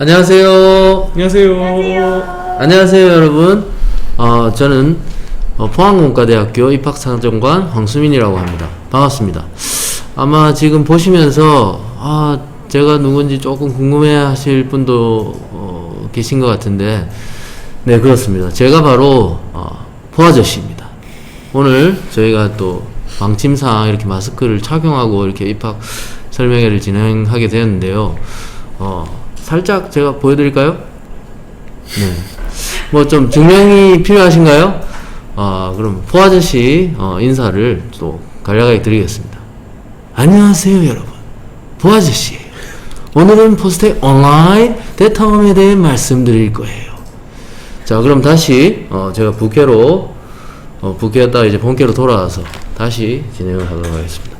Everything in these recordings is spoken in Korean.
안녕하세요. 안녕하세요. 안녕하세요, 여러분. 저는 포항공과대학교 입학사정관 황수민이라고 합니다. 반갑습니다. 아마 지금 보시면서 제가 누군지 조금 궁금해 하실 분도 계신 것 같은데, 네, 그렇습니다. 제가 바로 포아저씨입니다. 오늘 저희가 또 방침상 이렇게 마스크를 착용하고 이렇게 입학 설명회를 진행하게 되었는데요. 살짝 제가 보여드릴까요? 네. 뭐 좀 증명이 필요하신가요? 그럼 포아저씨 인사를 또 간략하게 드리겠습니다. 안녕하세요, 여러분. 포아저씨예요. 오늘은 포스텍 온라인 대탐험에 대해 말씀드릴 거예요. 자, 그럼 다시 제가 부캐였다가 이제 본캐로 돌아와서 다시 진행을 하도록 하겠습니다.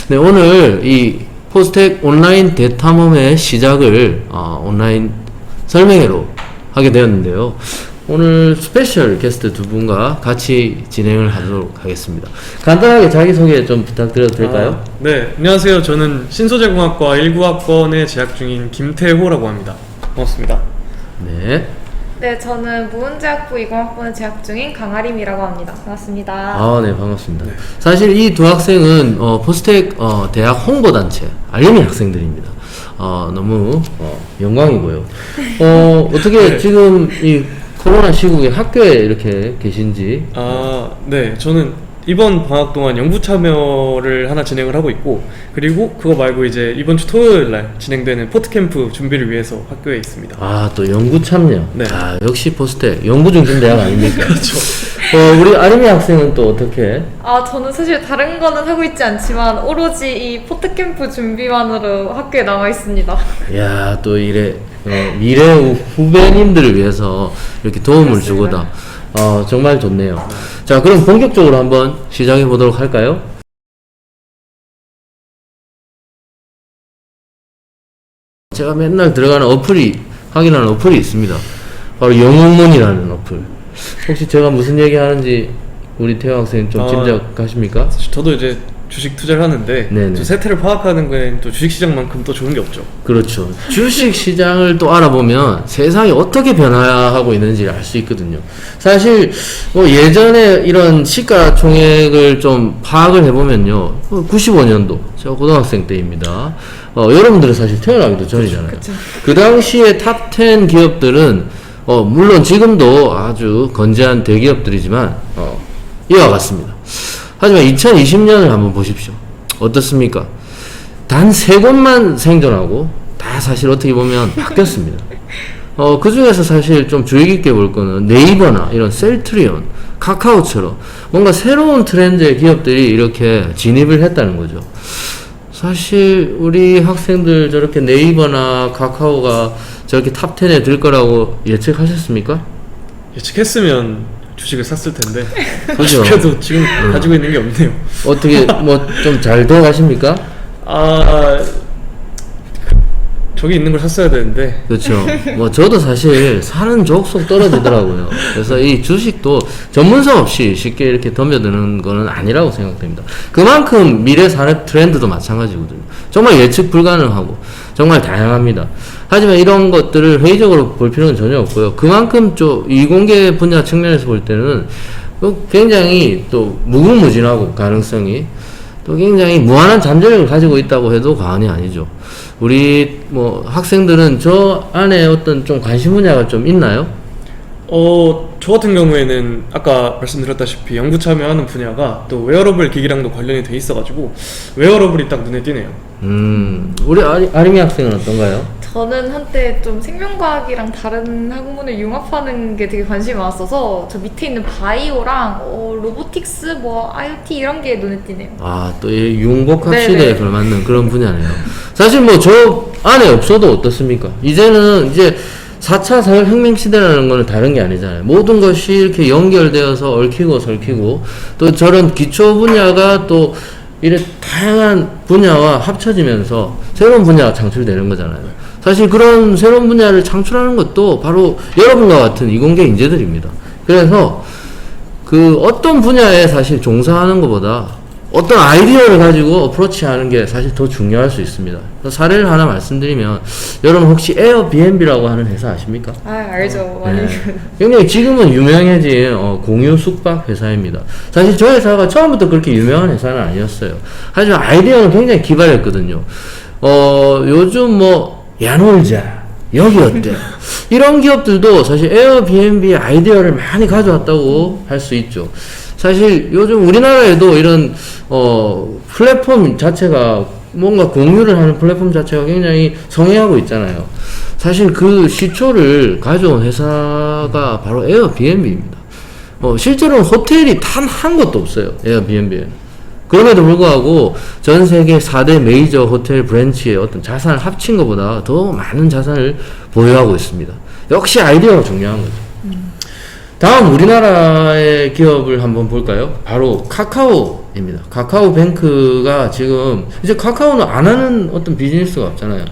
네, 오늘 이 포스텍 온라인 대탐험의 시작을 온라인 설명회로 하게 되었는데요. 오늘 스페셜 게스트 두 분과 같이 진행을 하도록 하겠습니다. 간단하게 자기소개 좀 부탁드려도 될까요? 네, 안녕하세요. 저는 신소재공학과 19학번에 재학 중인 김태호라고 합니다. 반갑습니다. 네. 네, 저는 무은재학부 20학번에 재학 중인 강아림이라고 합니다. 반갑습니다. 네, 반갑습니다. 네. 사실 이 두 학생은 포스텍 대학 홍보단체 알림이 학생들입니다. 너무 영광이고요. 어떻게 네. 지금 이 코로나 시국에 학교에 이렇게 계신지? 네, 저는 이번 방학 동안 연구 참여를 하나 진행을 하고 있고, 그리고 그거 말고 이제 이번 주 토요일 날 진행되는 포트캠프 준비를 위해서 학교에 있습니다. 또 연구 참여. 네. 역시 포스텍 연구 중심 대학 아닙니까? 그렇죠. 우리 아림이 학생은 또 어떻게? 저는 사실 다른 거는 하고 있지 않지만 오로지 이 포트캠프 준비만으로 학교에 나와 있습니다. 야, 또 이래 미래 후배님들을 위해서 이렇게 도움을 주고다. 정말 좋네요. 자, 그럼 본격적으로 한번 시작해 보도록 할까요? 제가 맨날 들어가는 확인하는 어플이 있습니다. 바로 영웅문이라는 어플. 혹시 제가 무슨 얘기 하는지 우리 태호 학생 좀 짐작하십니까? 사실 저도 이제 주식 투자를 하는데, 네네. 또 세태를 파악하는 거엔 또 주식시장만큼 또 좋은 게 없죠. 그렇죠. 주식 시장을 또 알아보면 세상이 어떻게 변화하고 있는지를 알 수 있거든요. 사실 뭐 예전에 이런 시가총액을 좀 파악을 해보면요, 95년도 제가 고등학생 때입니다. 여러분들은 사실 태어나기도 전이잖아요. 그쵸. 그 당시에 탑 10 기업들은 물론 지금도 아주 건재한 대기업들이지만 이와 같습니다. 하지만 2020년을 한번 보십시오. 어떻습니까? 단 3곳만 생존하고 다 사실 어떻게 보면 바뀌었습니다. 그 중에서 사실 좀 주의 깊게 볼 거는 네이버나 이런 셀트리온, 카카오처럼 뭔가 새로운 트렌드의 기업들이 이렇게 진입을 했다는 거죠. 사실 우리 학생들 저렇게 네이버나 카카오가 저렇게 탑 10에 들 거라고 예측하셨습니까? 예측했으면 주식을 샀을 텐데. 그죠? 그래도 지금 가지고 있는 게 없네요. 어떻게 뭐 좀 잘 돼가십니까? 저기 있는 걸 샀어야 되는데. 그렇죠. 뭐 저도 사실 사는 족속 떨어지더라고요. 그래서 이 주식도 전문성 없이 쉽게 이렇게 덤벼드는 거는 아니라고 생각됩니다. 그만큼 미래 산업 트렌드도 마찬가지거든요. 정말 예측 불가능하고 정말 다양합니다. 하지만 이런 것들을 회의적으로 볼 필요는 전혀 없고요. 그만큼 좀 이공계 분야 측면에서 볼 때는 굉장히 또 무궁무진하고 가능성이 또 굉장히 무한한 잠재력을 가지고 있다고 해도 과언이 아니죠. 우리 뭐 학생들은 저 안에 어떤 좀 관심 분야가 좀 있나요? 저 같은 경우에는 아까 말씀드렸다시피 연구 참여하는 분야가 또 웨어러블 기기랑도 관련이 돼 있어가지고 웨어러블이 딱 눈에 띄네요. 우리 아림이 학생은 어떤가요? 저는 한때 좀 생명과학이랑 다른 학문을 융합하는 게 되게 관심이 많았어서 저 밑에 있는 바이오랑 로보틱스, 뭐 IoT 이런 게 눈에 띄네요. 또 이 융복합 네네. 시대에 걸맞는 그런 분야네요. 사실 뭐 저 안에 없어도 어떻습니까? 이제는 이제 4차 산업혁명 시대라는 거는 다른 게 아니잖아요. 모든 것이 이렇게 연결되어서 얽히고 설키고 또 저런 기초 분야가 또 이래 다양한 분야와 합쳐지면서 새로운 분야가 창출되는 거잖아요. 사실 그런 새로운 분야를 창출하는 것도 바로 여러분과 같은 이공계 인재들입니다. 그래서 그 어떤 분야에 사실 종사하는 것보다 어떤 아이디어를 가지고 어프로치하는 게 사실 더 중요할 수 있습니다. 사례를 하나 말씀드리면 여러분 혹시 에어비앤비라고 하는 회사 아십니까? 아 알죠. 많이. 굉장히 지금은 유명해진 공유 숙박 회사입니다. 사실 저 회사가 처음부터 그렇게 유명한 회사는 아니었어요. 하지만 아이디어는 굉장히 기발했거든요. 요즘 뭐 야놀자 여기 어때? 이런 기업들도 사실 에어비앤비의 아이디어를 많이 가져왔다고 할 수 있죠. 사실 요즘 우리나라에도 이런 플랫폼 자체가 뭔가 공유를 하는 플랫폼 자체가 굉장히 성행하고 있잖아요. 사실 그 시초를 가져온 회사가 바로 에어비앤비입니다. 실제로는 호텔이 단 한 곳도 없어요. 에어비앤비에는. 그럼에도 불구하고 전 세계 4대 메이저 호텔 브랜치의 어떤 자산을 합친 것보다 더 많은 자산을 보유하고 있습니다. 역시 아이디어가 중요한 거죠. 다음 우리나라의 기업을 한번 볼까요? 바로 카카오입니다. 카카오뱅크가 지금 이제 카카오는 안 하는 어떤 비즈니스가 없잖아요.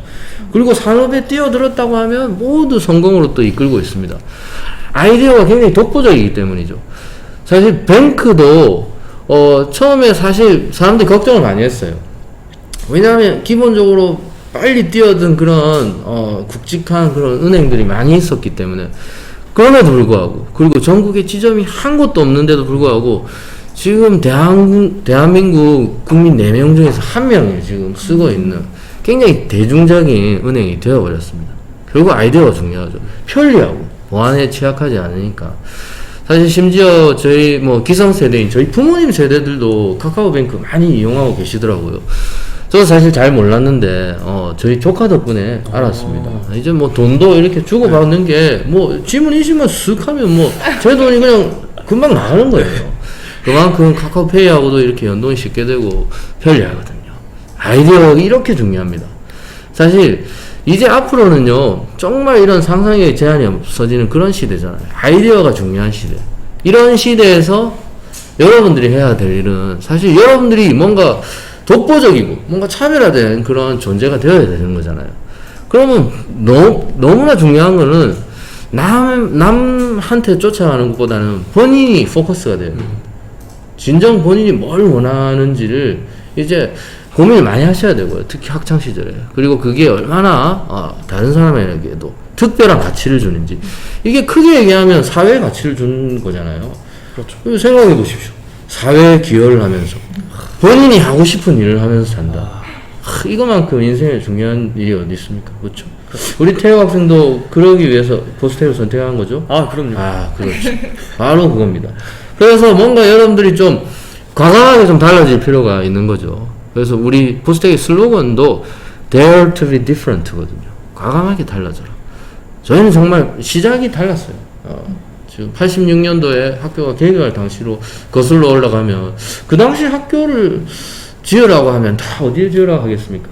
그리고 산업에 뛰어들었다고 하면 모두 성공으로 또 이끌고 있습니다. 아이디어가 굉장히 독보적이기 때문이죠. 사실 뱅크도 처음에 사실 사람들이 걱정을 많이 했어요. 왜냐하면 기본적으로 빨리 뛰어든 그런 굵직한 그런 은행들이 많이 있었기 때문에. 그럼에도 불구하고, 그리고 전국에 지점이 한 곳도 없는데도 불구하고 지금 대한민국 국민 4명 중에서 1명이 지금 쓰고 있는 굉장히 대중적인 은행이 되어버렸습니다. 결국 아이디어가 중요하죠. 편리하고 보안에 취약하지 않으니까. 사실 심지어 저희 뭐 기성세대인 저희 부모님 세대들도 카카오뱅크 많이 이용하고 계시더라고요. 저도 사실 잘 몰랐는데 저희 조카 덕분에 알았습니다. 이제 뭐 돈도 이렇게 주고받는 게 뭐 지문 인식만 쓱 하면 뭐 제 돈이 그냥 금방 나가는 거예요. 그만큼 카카오페이하고도 이렇게 연동이 쉽게 되고 편리하거든요. 아이디어가 이렇게 중요합니다. 사실 이제 앞으로는요 정말 이런 상상의 제한이 없어지는 그런 시대잖아요. 아이디어가 중요한 시대. 이런 시대에서 여러분들이 해야 될 일은 사실 여러분들이 뭔가 독보적이고 뭔가 차별화된 그런 존재가 되어야 되는 거잖아요. 그러면 너무나 중요한 거는 남한테 쫓아가는 것보다는 본인이 포커스가 돼야 됩니다. 진정 본인이 뭘 원하는지를 이제 고민을 많이 하셔야 되고요. 특히 학창 시절에. 그리고 그게 얼마나 다른 사람에게도 특별한 가치를 주는지. 이게 크게 얘기하면 사회에 가치를 주는 거잖아요. 그렇죠. 생각해 보십시오. 사회에 기여를 하면서 본인이 하고 싶은 일을 하면서 산다. 이거만큼 인생에 중요한 일이 어디 있습니까? 그렇죠? 우리 태호 학생도 그러기 위해서 포스텍을 선택한 거죠? 그럼요. 그렇죠. 바로 그겁니다. 그래서 뭔가 여러분들이 좀 과감하게 좀 달라질 필요가 있는 거죠. 그래서 우리 포스텍의 슬로건도 Dare to be different 거든요. 과감하게 달라져라. 저희는 정말 시작이 달랐어요. 지금 86년도에 학교가 개교할 당시로 거슬러 올라가면 그 당시 학교를 지으라고 하면 다 어디에 지으라고 하겠습니까?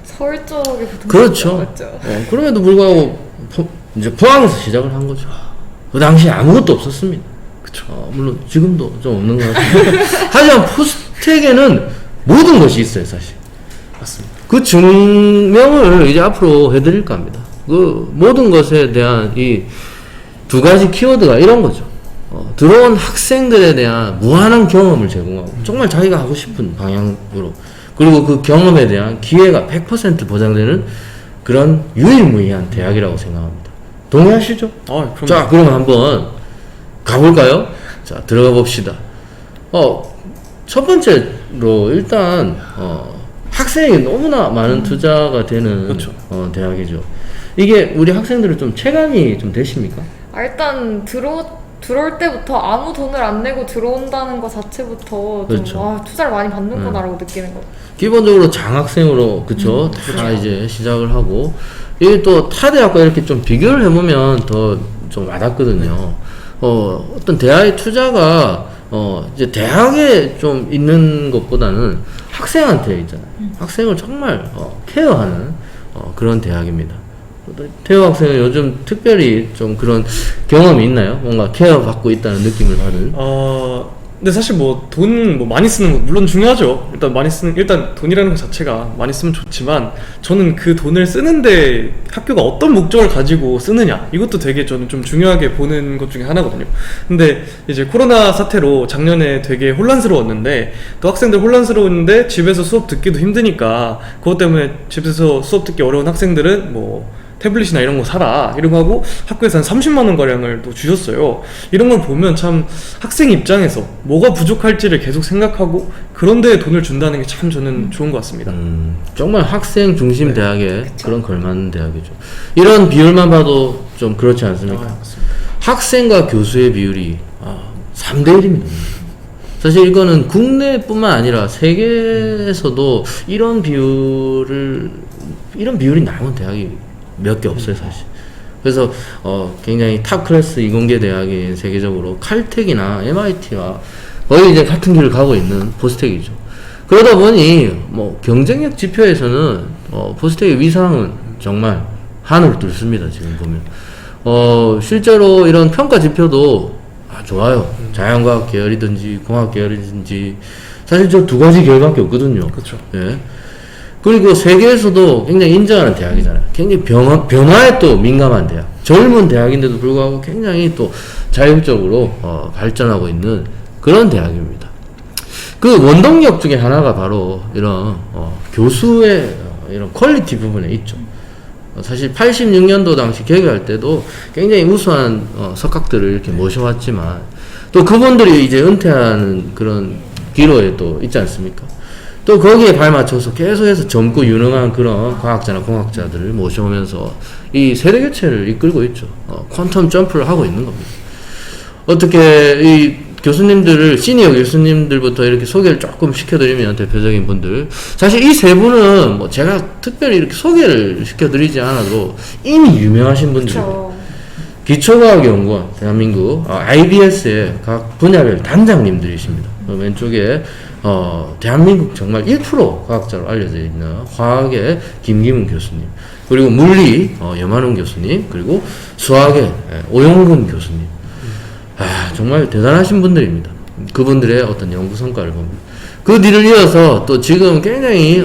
서울 쪽에 보통 그렇죠. 맞죠. 그럼에도 불구하고 이제 포항에서 시작을 한 거죠. 그 당시에 아무것도 없었습니다. 그쵸. 물론 지금도 좀 없는 것 같아요. 하지만 포스텍에는 모든 것이 있어요, 사실. 맞습니다. 그 증명을 이제 앞으로 해드릴 겁니다. 그 모든 것에 대한 이 두 가지 키워드가 이런 거죠. 들어온 학생들에 대한 무한한 경험을 제공하고 정말 자기가 하고 싶은 방향으로, 그리고 그 경험에 대한 기회가 100% 보장되는 그런 유일무이한 대학이라고 생각합니다. 동의하시죠? 그럼요. 자, 그럼 한번 가볼까요? 자, 들어가 봅시다. 첫 번째로 일단 학생에게 너무나 많은 투자가 되는 그렇죠. 대학이죠. 이게 우리 학생들은 좀 체감이 좀 되십니까? 일단 들어올 때부터 아무 돈을 안 내고 들어온다는 것 자체부터 그렇죠. 좀 투자를 많이 받는구나라고 느끼는 거예요. 기본적으로 장학생으로 그쵸? 다 이제 시작을 하고, 이게 또 타 대학과 이렇게 좀 비교를 해보면 더 좀 와닿거든요. 어떤 대학의 투자가 이제 대학에 좀 있는 것보다는 학생한테 있잖아요. 학생을 정말 케어하는 그런 대학입니다. 태호 학생은 요즘 특별히 좀 그런 경험이 있나요? 뭔가 케어받고 있다는 느낌을 받은? 근데 사실 뭐 돈 뭐 많이 쓰는 거 물론 중요하죠. 일단 돈이라는 것 자체가 많이 쓰면 좋지만 저는 그 돈을 쓰는데 학교가 어떤 목적을 가지고 쓰느냐 이것도 되게 저는 좀 중요하게 보는 것 중에 하나거든요. 근데 이제 코로나 사태로 작년에 되게 혼란스러웠는데 또 학생들 혼란스러웠는데 집에서 수업 듣기도 힘드니까 그것 때문에 집에서 수업 듣기 어려운 학생들은 뭐 태블릿이나 이런 거 사라 이런 거 하고 학교에서 한 30만 원 가량을 또 주셨어요. 이런 걸 보면 참 학생 입장에서 뭐가 부족할지를 계속 생각하고 그런 데에 돈을 준다는 게 참 저는 좋은 것 같습니다. 정말 학생 중심 대학에 그런 걸맞는 대학이죠. 이런 비율만 봐도 좀 그렇지 않습니까? 맞습니다. 학생과 교수의 비율이 3대 1입니다. 사실 이거는 국내뿐만 아니라 세계에서도 이런 비율이 나온 대학이 몇 개 없어요, 사실. 그래서 굉장히 탑 클래스 이공계 대학인 세계적으로 칼텍이나 MIT와 거의 이제 같은 길을 가고 있는 포스텍이죠. 그러다 보니 뭐 경쟁력 지표에서는 포스텍의 위상은 정말 하늘을 뚫습니다. 지금 보면 실제로 이런 평가 지표도 좋아요. 자연과학 계열이든지 공학 계열이든지 사실 저 두 가지 계열밖에 없거든요. 그렇죠. 예. 그리고 세계에서도 굉장히 인정하는 대학이잖아요. 굉장히 변화에 또 민감한 대학. 젊은 대학인데도 불구하고 굉장히 또 자율적으로 발전하고 있는 그런 대학입니다. 그 원동력 중에 하나가 바로 이런 교수의 이런 퀄리티 부분에 있죠. 사실 86년도 당시 개교할 때도 굉장히 우수한 석학들을 이렇게 모셔왔지만 또 그분들이 이제 은퇴하는 그런 기로에 또 있지 않습니까? 또 거기에 발맞춰서 계속해서 젊고 유능한 그런 과학자나 공학자들을 모셔오면서 이 세대 교체를 이끌고 있죠. 퀀텀 점프를 하고 있는 겁니다. 어떻게 이 교수님들을 시니어 교수님들부터 이렇게 소개를 조금 시켜드리면 대표적인 분들 사실 이 세 분은 뭐 제가 특별히 이렇게 소개를 시켜드리지 않아도 이미 유명하신 분들이에요. 기초과학연구원 대한민국 IBS의 각 분야별 단장님들이십니다. 왼쪽에 대한민국 정말 1% 과학자로 알려져 있는 화학의 김기문 교수님, 그리고 물리 염한웅 교수님, 그리고 수학의 오영근 교수님. 정말 대단하신 분들입니다. 그분들의 어떤 연구 성과를 봅니다. 그 뒤를 이어서 또 지금 굉장히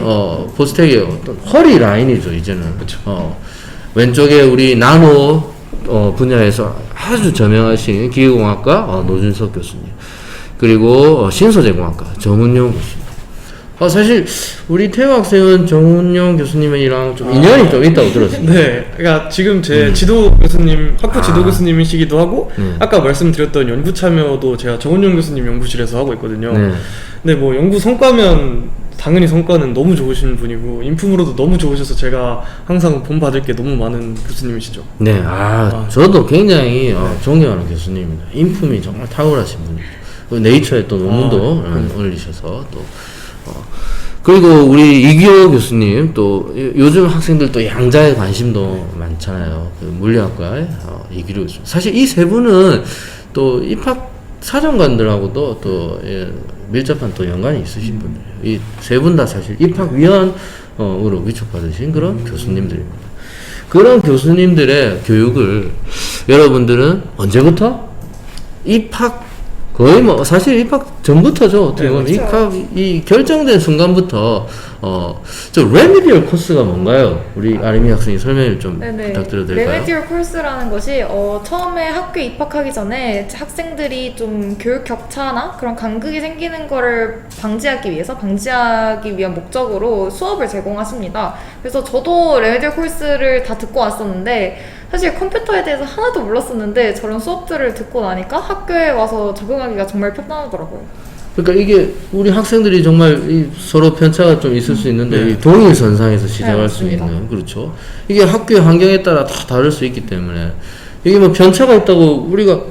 포스텍의 어떤 허리 라인이죠. 이제는 그렇죠. 왼쪽에 우리 나노 분야에서 아주 저명하신 기계공학과 노준석 교수님, 그리고 신소재공학과 정은용 교수님. 사실 우리 태우 학생은 정은용 교수님이랑 좀 인연이 좀 있다고 들었습니다. 네, 그러니까 지금 제 지도 교수님, 학부 지도 교수님이시기도 하고 아까 말씀드렸던 연구 참여도 제가 정은용 교수님 연구실에서 하고 있거든요. 네. 근데 뭐 연구 성과면 당연히 성과는 너무 좋으신 분이고 인품으로도 너무 좋으셔서 제가 항상 본 받을 게 너무 많은 교수님이시죠. 네, 저도 굉장히 존경하는 교수님입니다. 인품이 정말 탁월하신 분이죠. 네이처에 또 논문도 올리셔서 또 그리고 우리 이기호 교수님 또 요즘 학생들 또 양자에 관심도 많잖아요. 그 물리학과의 이기호 교수님. 사실 이 세 분은 또 입학 사정관들하고도 또 밀접한 또 연관이 있으신 분들이에요. 이 세 분 다 사실 입학위원으로 위촉받으신 그런 교수님들입니다. 그런 교수님들의 교육을 여러분들은 언제부터? 입학 거의 뭐 사실 입학 전부터죠. 어떻게 보면 입학이 결정된 순간부터 저 레미디얼 코스가 뭔가요? 우리 아림이 학생이 설명을 좀 부탁드려도 될까요? 레미디얼 코스라는 것이 처음에 학교에 입학하기 전에 학생들이 좀 교육 격차나 그런 간극이 생기는 거를 방지하기 위한 목적으로 수업을 제공하십니다. 그래서 저도 레미디얼 코스를 다 듣고 왔었는데 사실 컴퓨터에 대해서 하나도 몰랐었는데 저런 수업들을 듣고 나니까 학교에 와서 적응하기가 정말 편안하더라고요. 그러니까 이게 우리 학생들이 정말 서로 편차가 좀 있을 수 있는데 이 동일선상에서 시작할 수 있는, 그렇죠. 이게 학교의 환경에 따라 다 다를 수 있기 때문에 이게 뭐 편차가 있다고 우리가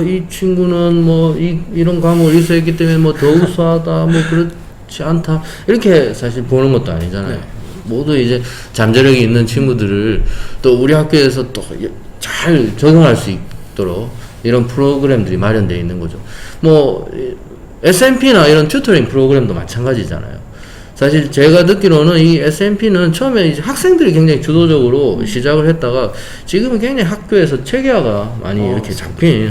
이 친구는 뭐 이런 과목을 이수했기 때문에 뭐 더 우수하다 뭐 그렇지 않다 이렇게 사실 보는 것도 아니잖아요. 모두 이제 잠재력이 있는 친구들을 또 우리 학교에서 또 잘 적응할 수 있도록 이런 프로그램들이 마련되어 있는 거죠. 뭐 SMP나 이런 튜터링 프로그램도 마찬가지잖아요. 사실 제가 듣기로는 이 SMP는 처음에 이제 학생들이 굉장히 주도적으로 시작을 했다가 지금은 굉장히 학교에서 체계화가 많이 이렇게 잡힌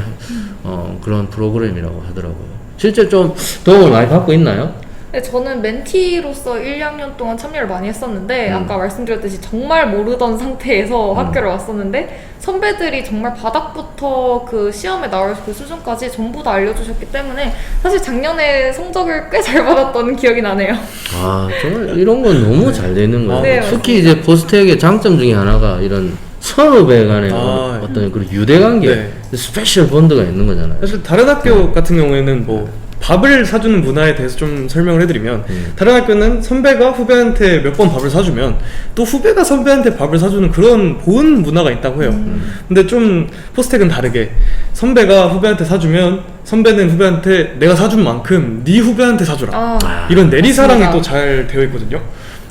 그런 프로그램이라고 하더라고요. 실제 좀 도움을 많이 받고 있나요? 네, 저는 멘티로서 1, 2학년 동안 참여를 많이 했었는데 아까 말씀드렸듯이 정말 모르던 상태에서 학교를 왔었는데 선배들이 정말 바닥부터 그 시험에 나올 그 수준까지 전부 다 알려주셨기 때문에 사실 작년에 성적을 꽤 잘 받았던 기억이 나네요. 아, 정말 이런 건 너무 잘 되는 거예요. 네, 특히 이제 포스텍의 장점 중에 하나가 이런 선후배 간의 어떤 그런 유대관계, 네. 스페셜 본드가 있는 거잖아요. 사실 다른 학교 같은 경우에는 뭐 밥을 사주는 문화에 대해서 좀 설명을 해드리면 다른 학교는 선배가 후배한테 몇 번 밥을 사주면 또 후배가 선배한테 밥을 사주는 그런 보은 문화가 있다고 해요. 근데 좀 포스텍은 다르게 선배가 후배한테 사주면 선배는 후배한테 내가 사준 만큼 네 후배한테 사주라, 이런 내리사랑이 맞습니다. 또 잘 되어 있거든요.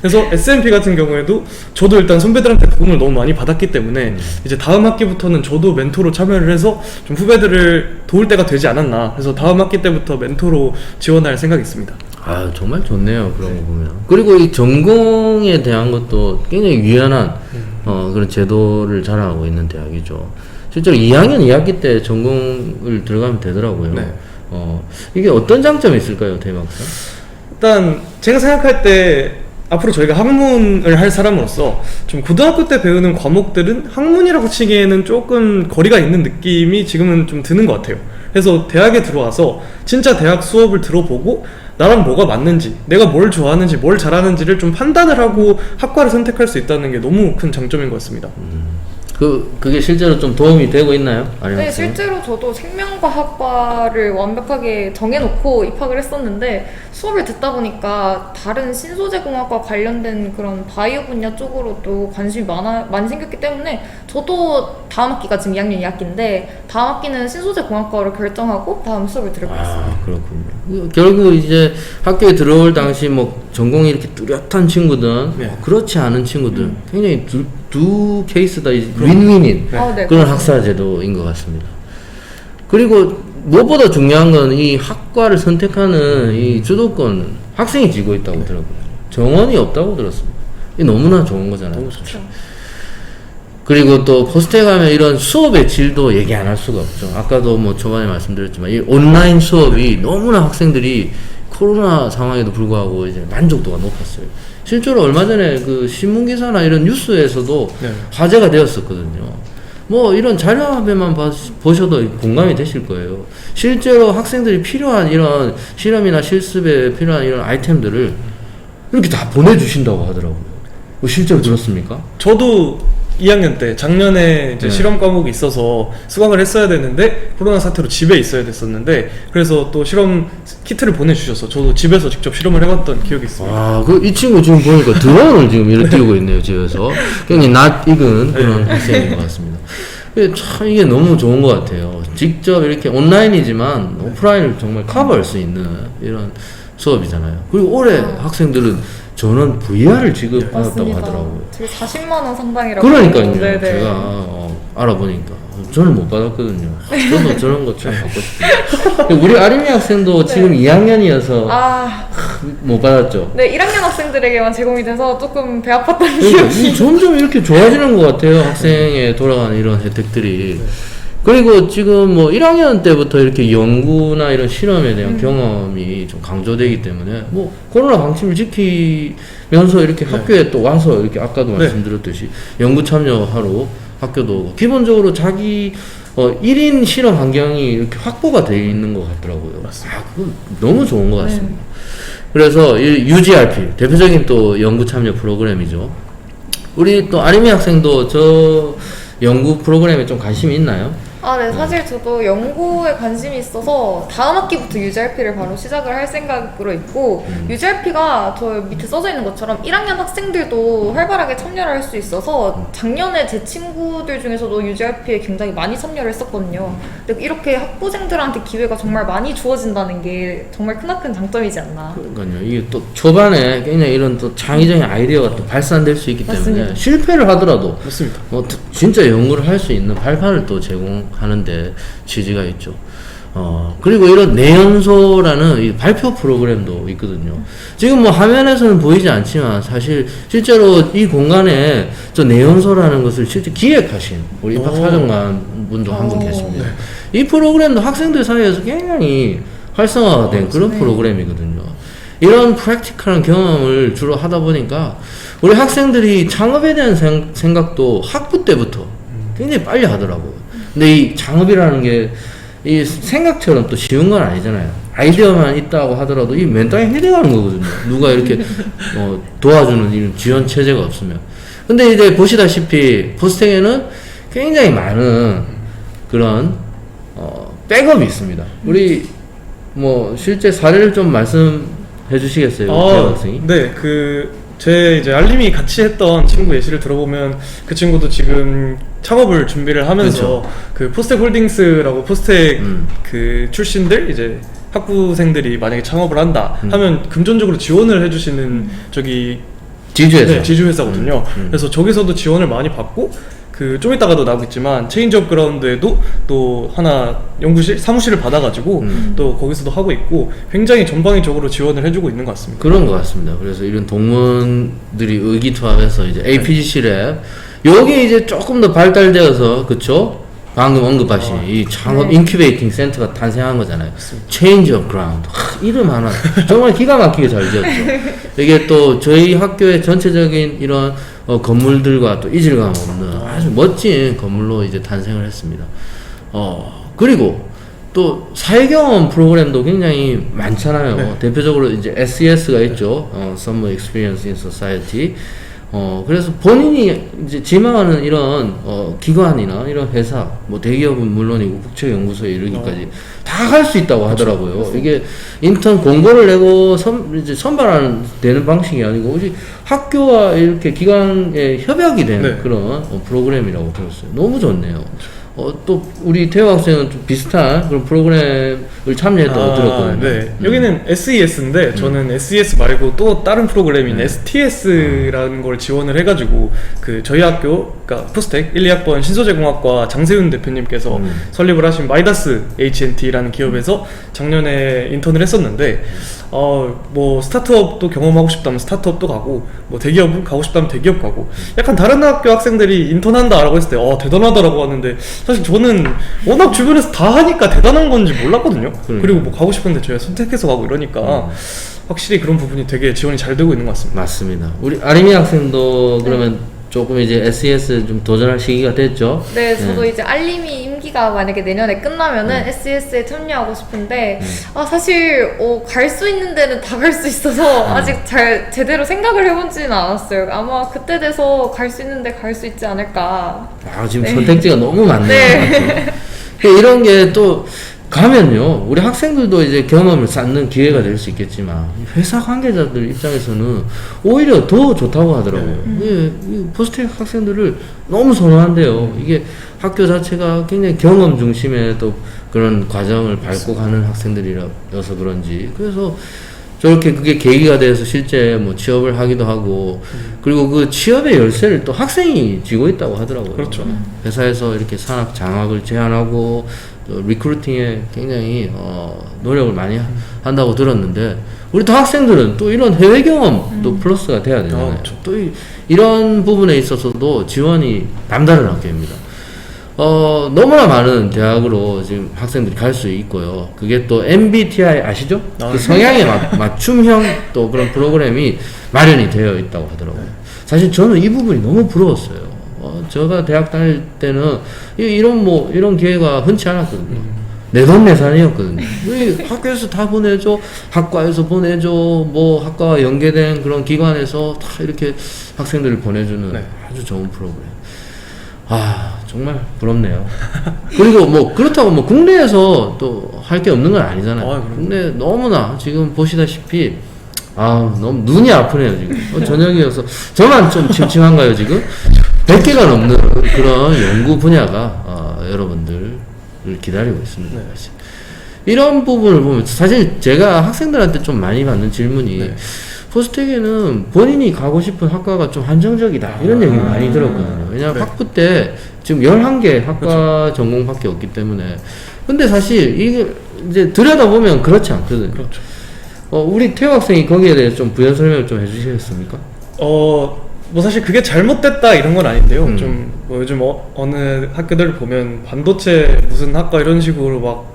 그래서 SMP 같은 경우에도 저도 일단 선배들한테 도움을 너무 많이 받았기 때문에 이제 다음 학기부터는 저도 멘토로 참여를 해서 좀 후배들을 도울 때가 되지 않았나, 그래서 다음 학기 때부터 멘토로 지원할 생각이 있습니다. 아, 정말 좋네요. 그런 거 보면. 그리고 이 전공에 대한 것도 굉장히 유연한 그런 제도를 자랑하고 있는 대학이죠. 실제로 2학년 2학기 때 전공을 들어가면 되더라고요. 네. 이게 어떤 장점이 있을까요, 대박사? 일단 제가 생각할 때 앞으로 저희가 학문을 할 사람으로서 좀 고등학교 때 배우는 과목들은 학문이라고 치기에는 조금 거리가 있는 느낌이 지금은 좀 드는 것 같아요. 그래서 대학에 들어와서 진짜 대학 수업을 들어보고 나랑 뭐가 맞는지, 내가 뭘 좋아하는지, 뭘 잘하는지를 좀 판단을 하고 학과를 선택할 수 있다는 게 너무 큰 장점인 것 같습니다. 그게 실제로 좀 도움이 되고 있나요? 네, 실제로 저도 생명과학과를 완벽하게 정해놓고 입학을 했었는데 수업을 듣다 보니까 다른 신소재공학과 관련된 그런 바이오 분야 쪽으로도 관심이 많이 생겼기 때문에 저도 다음 학기가 지금 2학년 2학기인데 다음 학기는 신소재공학과로 결정하고 다음 수업을 들을 거였어요. 아, 그렇군요. 결국 이제 학교에 들어올 당시 뭐 전공이 이렇게 뚜렷한 친구들, 네. 그렇지 않은 친구들, 굉장히 두 케이스 다 윈윈인 네. 네, 그런 학사 제도인 것 같습니다. 그리고 무엇보다 중요한 건 이 학과를 선택하는 이 주도권 학생이 쥐고 있다고 들었고요. 정원이 없다고 들었습니다. 이 너무나 좋은 거잖아요. 너무 좋죠. 그리고 또 포스텍 하면 이런 수업의 질도 얘기 안 할 수가 없죠. 아까도 뭐 초반에 말씀드렸지만 이 온라인 수업이 너무나 학생들이 코로나 상황에도 불구하고 이제 만족도가 높았어요. 실제로 얼마 전에 그 신문기사나 이런 뉴스에서도 네. 화제가 되었었거든요. 뭐 이런 자료화면만 보셔도 공감이 되실 거예요. 실제로 학생들이 필요한 이런 실험이나 실습에 필요한 이런 아이템들을 이렇게 다 보내주신다고 하더라고요. 실제로 들었습니까? 저도 2학년 때 작년에 이제 네. 실험 과목이 있어서 수강을 했어야 되는데 코로나 사태로 집에 있어야 됐었는데 그래서 또 실험 키트를 보내주셔서 저도 집에서 직접 실험을 해봤던 기억이 있습니다. 아, 이 친구 지금 보니까 드론을 지금 이렇게 띄우고 있네요, 집에서. 굉장히 낯익은 그런 학생인 것 같습니다. 참 이게 너무 좋은 것 같아요. 직접 이렇게 온라인이지만 오프라인을 정말 커버할 수 있는 이런 수업이잖아요. 그리고 올해 학생들은 전원 VR을 지급받았다고 하더라고요. 되게 40만 원 상당이라고. 그러니까요. 네네. 제가 알아보니까 저는 못 받았거든요. 저도 저런 거 좀 받고 싶어요. 우리 아림이 학생도 지금 2학년이어서 못 받았죠. 네, 1학년 학생들에게만 제공이 돼서 조금 배 아팠던 그러니까 기억이. 점점 이렇게 좋아지는 것 같아요. 학생에 돌아가는 이런 혜택들이. 그리고 지금 뭐 1학년 때부터 이렇게 연구나 이런 실험에 대한 경험이 좀 강조되기 때문에 뭐 코로나 방침을 지키면서 이렇게 학교에 또 와서 이렇게 아까도 말씀드렸듯이 연구 참여하러 학교도 오고 기본적으로 자기 1인 실험 환경이 이렇게 확보가 되어 있는 것 같더라고요. 아, 그건 너무 좋은 것 같습니다. 그래서 이 UGRP 대표적인 또 연구 참여 프로그램이죠. 우리 또 아림이 학생도 저 연구 프로그램에 좀 관심이 있나요? 네, 사실 저도 연구에 관심이 있어서 다음 학기부터 UGRP를 바로 시작을 할 생각으로 있고 UGRP가 저 밑에 써져 있는 것처럼 1학년 학생들도 활발하게 참여를 할 수 있어서 작년에 제 친구들 중에서도 UGRP에 굉장히 많이 참여를 했었거든요. 근데 이렇게 학부생들한테 기회가 정말 많이 주어진다는 게 정말 크나큰 장점이지 않나. 그러니까요. 이게 또 초반에 굉장히 이런 또 창의적인 아이디어가 또 발산될 수 있기 때문에 맞습니다. 실패를 하더라도 맞습니다. 진짜 연구를 할 수 있는 발판을 또 제공하는데 취지가 있죠. 그리고 이런 내연소라는 이 발표 프로그램도 있거든요. 지금 뭐 화면에서는 보이지 않지만 사실 실제로 이 공간에 저 내연소라는 것을 실제 기획하신 우리 입학사정관 분도 한 분 계십니다. 이 프로그램도 학생들 사이에서 굉장히 활성화된 그런 네. 프로그램이거든요. 이런 프랙티컬한 경험을 주로 하다 보니까 우리 학생들이 창업에 대한 생각도 학부 때부터 굉장히 빨리 하더라고요. 근데 이 창업이라는 게 이 생각처럼 또 쉬운 건 아니잖아요. 아이디어만 있다고 하더라도 이 맨땅에 헤딩하는 거거든요. 누가 이렇게 도와주는 이런 지원 체제가 없으면. 근데 이제 보시다시피 포스텍에는 굉장히 많은 그런 백업이 있습니다. 우리 뭐 실제 사례를 좀 말씀해 주시겠어요, 대학생이? 네, 제 이제 알림이 같이 했던 친구 예시를 들어보면 그 친구도 지금 창업을 준비를 하면서 그 포스텍 홀딩스라고 포스텍 그 출신들 이제 학부생들이 만약에 창업을 한다 하면 금전적으로 지원을 해주시는 저기 지주회사. 네, 지주회사거든요. 그래서 저기서도 지원을 많이 받고 좀 이따가도 나오겠지만 체인지업 그라운드에도 또 하나 사무실을 받아가지고 또 거기서도 하고 있고 굉장히 전방위적으로 지원을 해주고 있는 것 같습니다. 그런 것 같습니다. 그래서 이런 동문들이 의기투합해서 이제 APGC 랩 여기 이제 조금 더 발달되어서 그쵸? 방금 언급하신 이 창업 네. 인큐베이팅 센터가 탄생한 거잖아요. Change of Ground. 이름 하나 정말 기가 막히게 잘 지었죠. 이게 또 저희 학교의 전체적인 이런 건물들과 또 이질감 없는 아주 멋진 건물로 이제 탄생을 했습니다. 그리고 또 사회경험 프로그램도 굉장히 많잖아요. 네. 대표적으로 이제 SES가 있죠. Summer Experience in Society. 그래서 본인이 이제 지망하는 이런 기관이나 이런 회사, 뭐 대기업은 물론이고 국책연구소에 이르기까지 다 할 수 있다고 하더라고요. 이게 인턴 공고를 내고 이제 선발하는 되는 방식이 아니고 오직 학교와 이렇게 기관의 협약이 되는 네. 그런 프로그램이라고 들었어요. 너무 좋네요. 또 우리 태호 학생은 좀 비슷한 그런 프로그램을 참여했다고 들었거든요. 네. 여기는 SES인데 저는 SES 말고 또 다른 프로그램인 STS라는 걸 지원을 해가지고 그 저희 학교 그러니까 포스텍 1, 2학번 신소재공학과 장세윤 대표님께서 설립을 하신 마이다스 H&T라는 기업에서 작년에 인턴을 했었는데 뭐 스타트업도 경험하고 싶다면 스타트업도 가고 뭐 대기업은 가고 싶다면 대기업 가고 약간 다른 학교 학생들이 인턴한다라고 했을 때 대단하다라고 하는데 사실 저는 워낙 주변에서 다 하니까 대단한 건지 몰랐거든요. 그리고 뭐 가고 싶은데 저희가 선택해서 가고 이러니까 확실히 그런 부분이 되게 지원이 잘 되고 있는 것 같습니다. 맞습니다. 우리 아림이 학생도 그러면 조금 이제 SES 좀 도전할 시기가 됐죠? 네, 저도 이제 알림이 임기가 만약에 내년에 끝나면은 SES에 참여하고 싶은데 사실 갈 수 있는 데는 다 갈 수 있어서 아직 잘 제대로 생각을 해보지는 않았어요. 아마 그때 돼서 갈 수 있는 데 갈 수 있지 않을까. 지금 네. 선택지가 너무 많네요. 네. 이런 게 또 가면요, 우리 학생들도 이제 경험을 쌓는 기회가 될 수 있겠지만 회사 관계자들 입장에서는 오히려 더 좋다고 하더라고요. 이 포스텍 학생들을 너무 선호한대요. 이게 학교 자체가 굉장히 경험 중심의 또 그런 과정을 밟고 가는 학생들이라서 그런지 그래서 저렇게 그게 계기가 돼서 실제 뭐 취업을 하기도 하고 그리고 그 취업의 열쇠를 또 학생이 쥐고 있다고 하더라고요. 그렇죠. 회사에서 이렇게 산학 장학을 제안하고 또 리크루팅에 굉장히 노력을 많이 한다고 들었는데 우리 또 학생들은 또 이런 해외 경험도 플러스가 돼야 되잖아요. 그렇죠. 또 이런 부분에 있어서도 지원이 남다른 학교입니다. 너무나 많은 대학으로 지금 학생들이 갈 수 있고요. 그게 또 MBTI 아시죠? 그 성향에 맞춤형 또 그런 프로그램이 마련이 되어 있다고 하더라고요. 사실 저는 이 부분이 너무 부러웠어요. 제가 대학 다닐 때는 이런 기회가 흔치 않았거든요. 내돈내산이었거든요. 학교에서 다 보내줘, 학과에서 보내줘, 뭐 학과와 연계된 그런 기관에서 다 이렇게 학생들을 보내주는 네. 아주 좋은 프로그램. 정말 부럽네요. 그리고 뭐 그렇다고 뭐 국내에서 또 할 게 없는 건 아니잖아요. 국내 너무나 지금 보시다시피 너무 눈이 아프네요 지금. 저녁이어서 저만 좀 침침한가요 지금? 100개가 넘는 그런 연구 분야가 여러분들을 기다리고 있습니다. 네. 사실. 이런 부분을 보면 사실 제가 학생들한테 좀 많이 받는 질문이 포스텍에는 본인이 가고 싶은 학과가 좀 한정적이다 이런 얘기를 많이 들었거든요. 왜냐하면 학부 때 지금 11개 학과 전공밖에 없기 때문에 근데 사실 이게 이제 들여다보면 그렇지 않거든요. 그렇죠. 우리 태호 학생이 거기에 대해서 좀 부연 설명을 좀 해주시겠습니까? 뭐 사실 그게 잘못됐다 이런 건 아닌데요. 좀 뭐 요즘 어느 학교들을 보면 반도체 무슨 학과 이런 식으로 막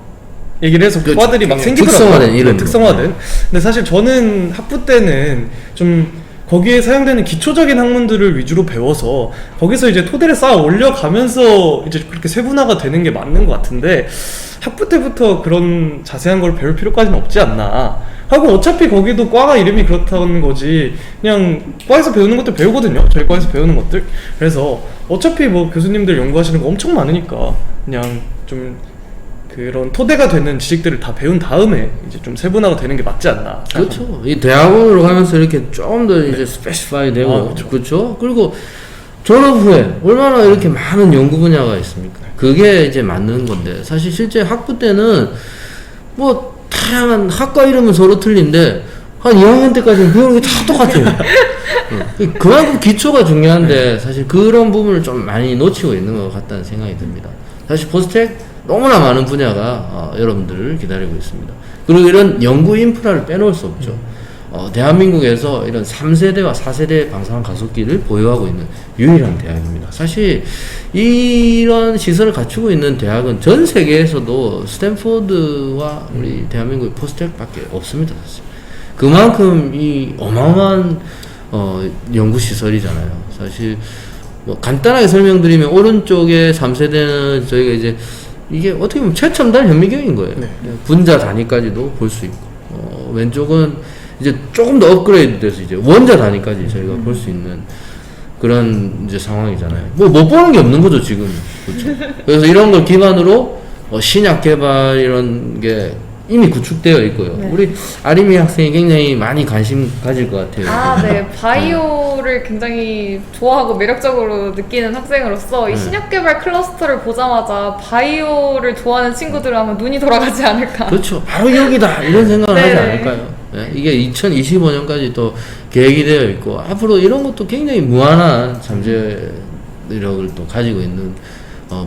얘기를 해서 그렇죠. 과들이 막 생기더라고요. 특성화된 이름. 네, 특성화된. 근데 사실 저는 학부 때는 좀 거기에 사용되는 기초적인 학문들을 위주로 배워서 거기서 이제 토대를 쌓아 올려가면서 이제 그렇게 세분화가 되는 게 맞는 것 같은데 학부 때부터 그런 자세한 걸 배울 필요까지는 없지 않나 하고 어차피 거기도 과가 이름이 그렇다는 거지 그냥 과에서 배우는 것들 배우거든요. 저희 과에서 배우는 것들. 그래서 어차피 뭐 교수님들 연구하시는 거 엄청 많으니까 그냥 좀 그런 토대가 되는 지식들을 다 배운 다음에 이제 좀 세분화가 되는 게 맞지 않나 생각합니다. 그렇죠. 이 대학원으로 가면서 이렇게 좀 더 이제 스페시파이 되고 아, 그렇죠. 그렇죠. 그리고 졸업 후에 얼마나 이렇게 많은 연구 분야가 있습니까? 그게 이제 맞는 건데 사실 실제 학부 때는 뭐 다양한 학과 이름은 서로 틀린데 한 2학년 때까지는 배우는 게 다 똑같아요. 그만큼 기초가 중요한데 사실 그런 부분을 좀 많이 놓치고 있는 것 같다는 생각이 듭니다. 사실 포스텍 너무나 많은 분야가 여러분들을 기다리고 있습니다. 그리고 이런 연구 인프라를 빼놓을 수 없죠. 대한민국에서 이런 3세대와 4세대 방사능 가속기를 보유하고 있는 유일한 대학입니다. 사실 이런 시설을 갖추고 있는 대학은 전 세계에서도 스탠포드와 우리 대한민국의 포스텍밖에 없습니다. 사실. 그만큼 이 어마어마한 연구 시설이잖아요. 사실 뭐 간단하게 설명드리면 오른쪽에 3세대는 저희가 이제 이게 어떻게 보면 최첨단 현미경인 거예요. 네. 분자 단위까지도 볼 수 있고 왼쪽은 이제 조금 더 업그레이드 돼서 이제 원자 단위까지 저희가 볼 수 있는 그런 이제 상황이잖아요. 뭐 못 보는 게 없는 거죠 지금. 그렇죠. 그래서 이런 걸 기반으로 신약 개발 이런 게 이미 구축되어 있고요. 네. 우리 아림이 학생이 굉장히 많이 관심 가질 것 같아요. 아, 네. 바이오를 굉장히 좋아하고 매력적으로 느끼는 학생으로서 이 신약개발 클러스터를 보자마자 바이오를 좋아하는 친구들은 아마 눈이 돌아가지 않을까. 그렇죠. 바로 여기다 이런 생각을 하지 네네. 않을까요? 네, 이게 2025년까지 또 계획이 되어 있고 앞으로 이런 것도 굉장히 무한한 잠재력을 또 가지고 있는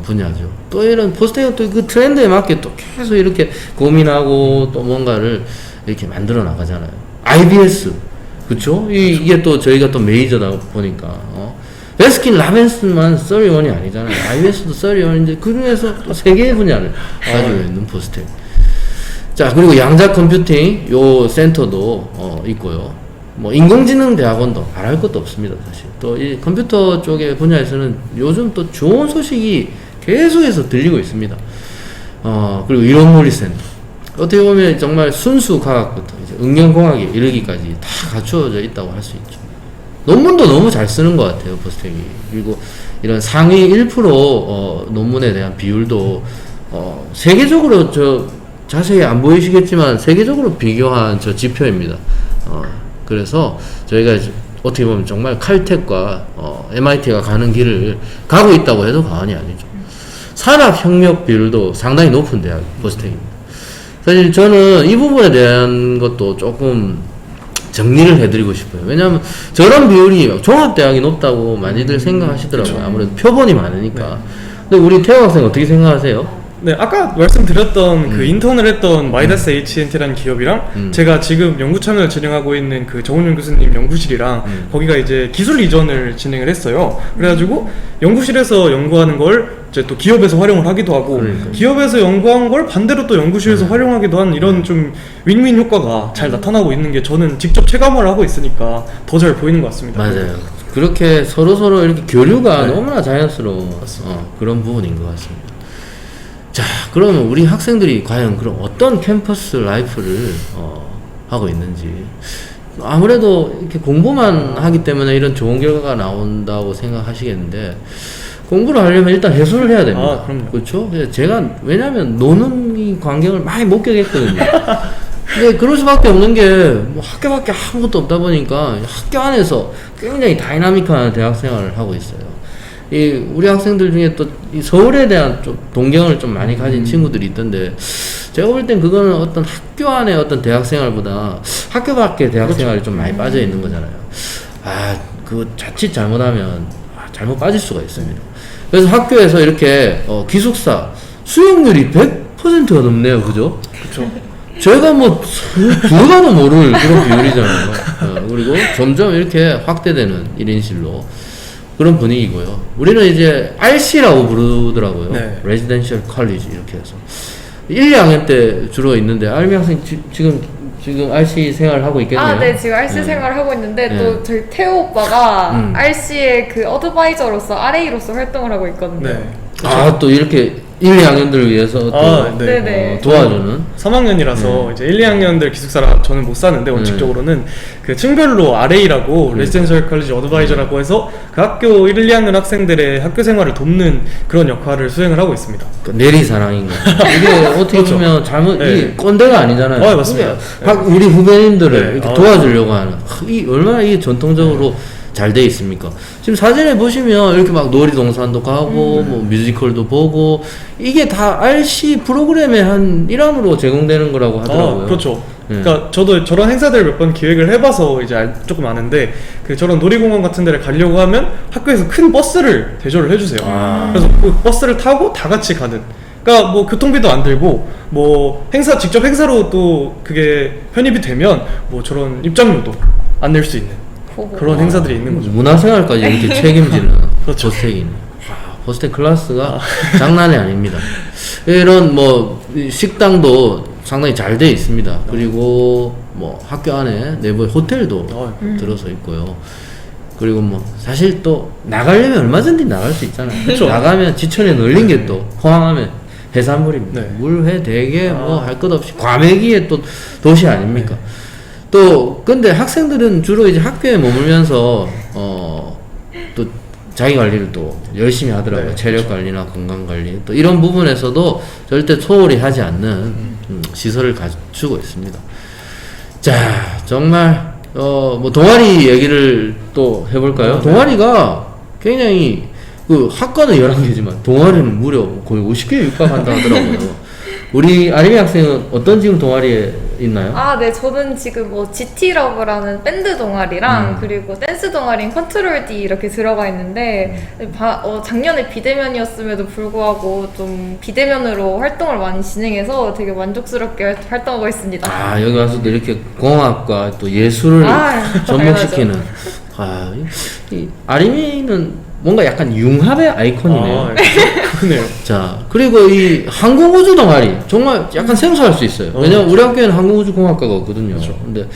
분야죠. 또 이런 포스텍은 또 그 트렌드에 맞게 또 계속 이렇게 고민하고 또 뭔가를 이렇게 만들어 나가잖아요. IBS. 그쵸? 이게 또 저희가 또 메이저다 보니까, 베스킨 라빈스만 31이 아니잖아요. IBS도 31인데 그 중에서 또 3개의 분야를 가지고 있는 포스텍. 자, 그리고 양자 컴퓨팅 요 센터도 있고요. 뭐 인공지능 대학원도 말할 것도 없습니다. 사실 또 이 컴퓨터 쪽의 분야에서는 요즘 또 좋은 소식이 계속해서 들리고 있습니다. 그리고 이론물리센터 어떻게 보면 정말 순수 과학부터 이제 응용공학에 이르기까지 다 갖추어져 있다고 할 수 있죠. 논문도 너무 잘 쓰는 것 같아요, 포스텍이. 그리고 이런 상위 1% 논문에 대한 비율도 세계적으로 자세히 안 보이시겠지만 세계적으로 비교한 지표입니다. 그래서 저희가 이제 어떻게 보면 정말 칼텍과 MIT가 가는 길을 가고 있다고 해도 과언이 아니죠. 산업협력 비율도 상당히 높은 대학 포스텍입니다. 사실 저는 이 부분에 대한 것도 조금 정리를 해드리고 싶어요. 왜냐하면 저런 비율이 종합대학이 높다고 많이들 생각하시더라고요. 그쵸. 아무래도 표본이 많으니까. 근데 우리 태호 학생 어떻게 생각하세요? 네, 아까 말씀드렸던 그 인턴을 했던 마이다스 H&T라는 기업이랑 제가 지금 연구 참여를 진행하고 있는 그 정훈영 교수님 연구실이랑 거기가 이제 기술 이전을 진행을 했어요. 그래가지고 연구실에서 연구하는 걸 이제 또 기업에서 활용을 하기도 하고 그러니까요. 기업에서 연구한 걸 반대로 또 연구실에서 활용하기도 하는 이런 좀 윈윈 효과가 잘 나타나고 있는 게 저는 직접 체감을 하고 있으니까 더 잘 보이는 것 같습니다. 맞아요. 그렇게 서로 이렇게 교류가 네. 너무나 자연스러운 그런 부분인 것 같습니다. 자, 그러면 우리 학생들이 과연 그럼 어떤 캠퍼스 라이프를 하고 있는지 아무래도 이렇게 공부만 하기 때문에 이런 좋은 결과가 나온다고 생각하시겠는데 공부를 하려면 일단 해소를 해야 됩니다. 아, 그럼요. 그렇죠? 제가 왜냐하면 노는 이 광경을 많이 목격했거든요. 근데 그럴 수밖에 없는 게 뭐 학교밖에 아무것도 없다 보니까 학교 안에서 굉장히 다이나믹한 대학 생활을 하고 있어요. 우리 학생들 중에 또 이 서울에 대한 좀 동경을 좀 많이 가진 친구들이 있던데 제가 볼 땐 그거는 어떤 학교 안에 어떤 대학 생활보다 학교 밖에 대학 생활이 좀 많이 빠져 있는 거잖아요. 그 자칫 잘못하면 잘못 빠질 수가 있습니다. 그래서 학교에서 이렇게 기숙사 수용률이 100%가 넘네요, 그죠? 그렇죠. 저희가 뭐 들어가도 모를 그런 비율이잖아요. 그리고 점점 이렇게 확대되는 1인실로 그런 분위기고요. 우리는 이제 RC라고 부르더라고요. 네. Residential College 이렇게 해서 1, 2학년 때 주로 있는데 알미 학생 지금 RC 생활을 하고 있겠네요. 아, 네, 지금 RC 네. 생활을 하고 있는데 네. 또 저희 태호 오빠가 음. RC의 그 어드바이저로서 RA로서 활동을 하고 있거든요. 네. 아, 또 이렇게 1, 2학년들을 위해서 또 아, 네. 네네. 도와주는 3학년이라서 이제 1, 2학년들 기숙사라 저는 못 사는데 원칙적으로는 그 층별로 RA라고 레지던셜 컬리지 어드바이저라고 해서 그 학교 1, 2학년 학생들의 학교 생활을 돕는 그런 역할을 수행을 하고 있습니다. 그 내리사랑인 거. 이게 어떻게 그렇죠. 보면 잘못 네. 이 꼰대가 아니잖아요. 아, 맞습니다. 그게 우리 후배님들을 네. 이렇게 아. 도와주려고 하는 이 얼마나 이게 전통적으로 잘 돼 있습니까? 지금 사진에 보시면 이렇게 막 놀이동산도 가고 뭐 뮤지컬도 보고 이게 다 RC 프로그램의 한 일환으로 제공되는 거라고 하더라고요. 그렇죠. 네. 그러니까 저도 저런 행사들 몇 번 기획을 해봐서 이제 조금 아는데 그 저런 놀이공원 같은 데를 가려고 하면 학교에서 큰 버스를 대조를 해주세요. 아. 그래서 그 버스를 타고 다 같이 가는. 그러니까 뭐 교통비도 안 들고 뭐 직접 행사로 또 그게 편입이 되면 뭐 저런 입장료도 안 낼 수 있는 그런 행사들이 있는 거죠. 문화생활까지 이렇게 책임지는 그렇죠. 호스텍이네. 호스텍 클래스가 장난이 아닙니다. 이런 뭐 식당도 상당히 잘 돼 있습니다. 그리고 뭐 학교 안에 내부에 호텔도 들어서 있고요. 그리고 뭐 사실 또 나가려면 얼마든지 나갈 수 있잖아요. 그쵸. 나가면 지천에 널린 게 또 포항하면 해산물입니다. 네. 물회, 대게 뭐 할 것 없이 과메기의 또 도시 아닙니까? 또 근데 학생들은 주로 이제 학교에 머물면서 또 자기 관리를 또 열심히 하더라고요. 네, 체력 관리나 건강 관리 또 이런 부분에서도 절대 소홀히 하지 않는 시설을 갖추고 있습니다. 자, 정말 뭐 동아리 얘기를 또 해볼까요? 동아리가 굉장히 그 학과는 11개지만 동아리는 무려 거의 50개에 육박한다 하더라고요. 우리 아림이 학생은 어떤 지금 동아리에 있나요? 아, 네, 저는 지금 뭐 GT러브라는 밴드 동아리랑 그리고 댄스 동아리인 컨트롤 D 이렇게 들어가 있는데 작년에 비대면이었음에도 불구하고 좀 비대면으로 활동을 많이 진행해서 되게 만족스럽게 활동하고 있습니다. 아, 여기 와서도 이렇게 공학과 또 예술을 접목시키는. 아, 이 아림이는 뭔가 약간 융합의 아이콘이네요. 그러네요. 자, 그리고 이 항공우주 동아리 정말 약간 생소할 수 있어요. 왜냐면 우리 학교에는 항공우주공학과가 없거든요. 그렇죠. 근데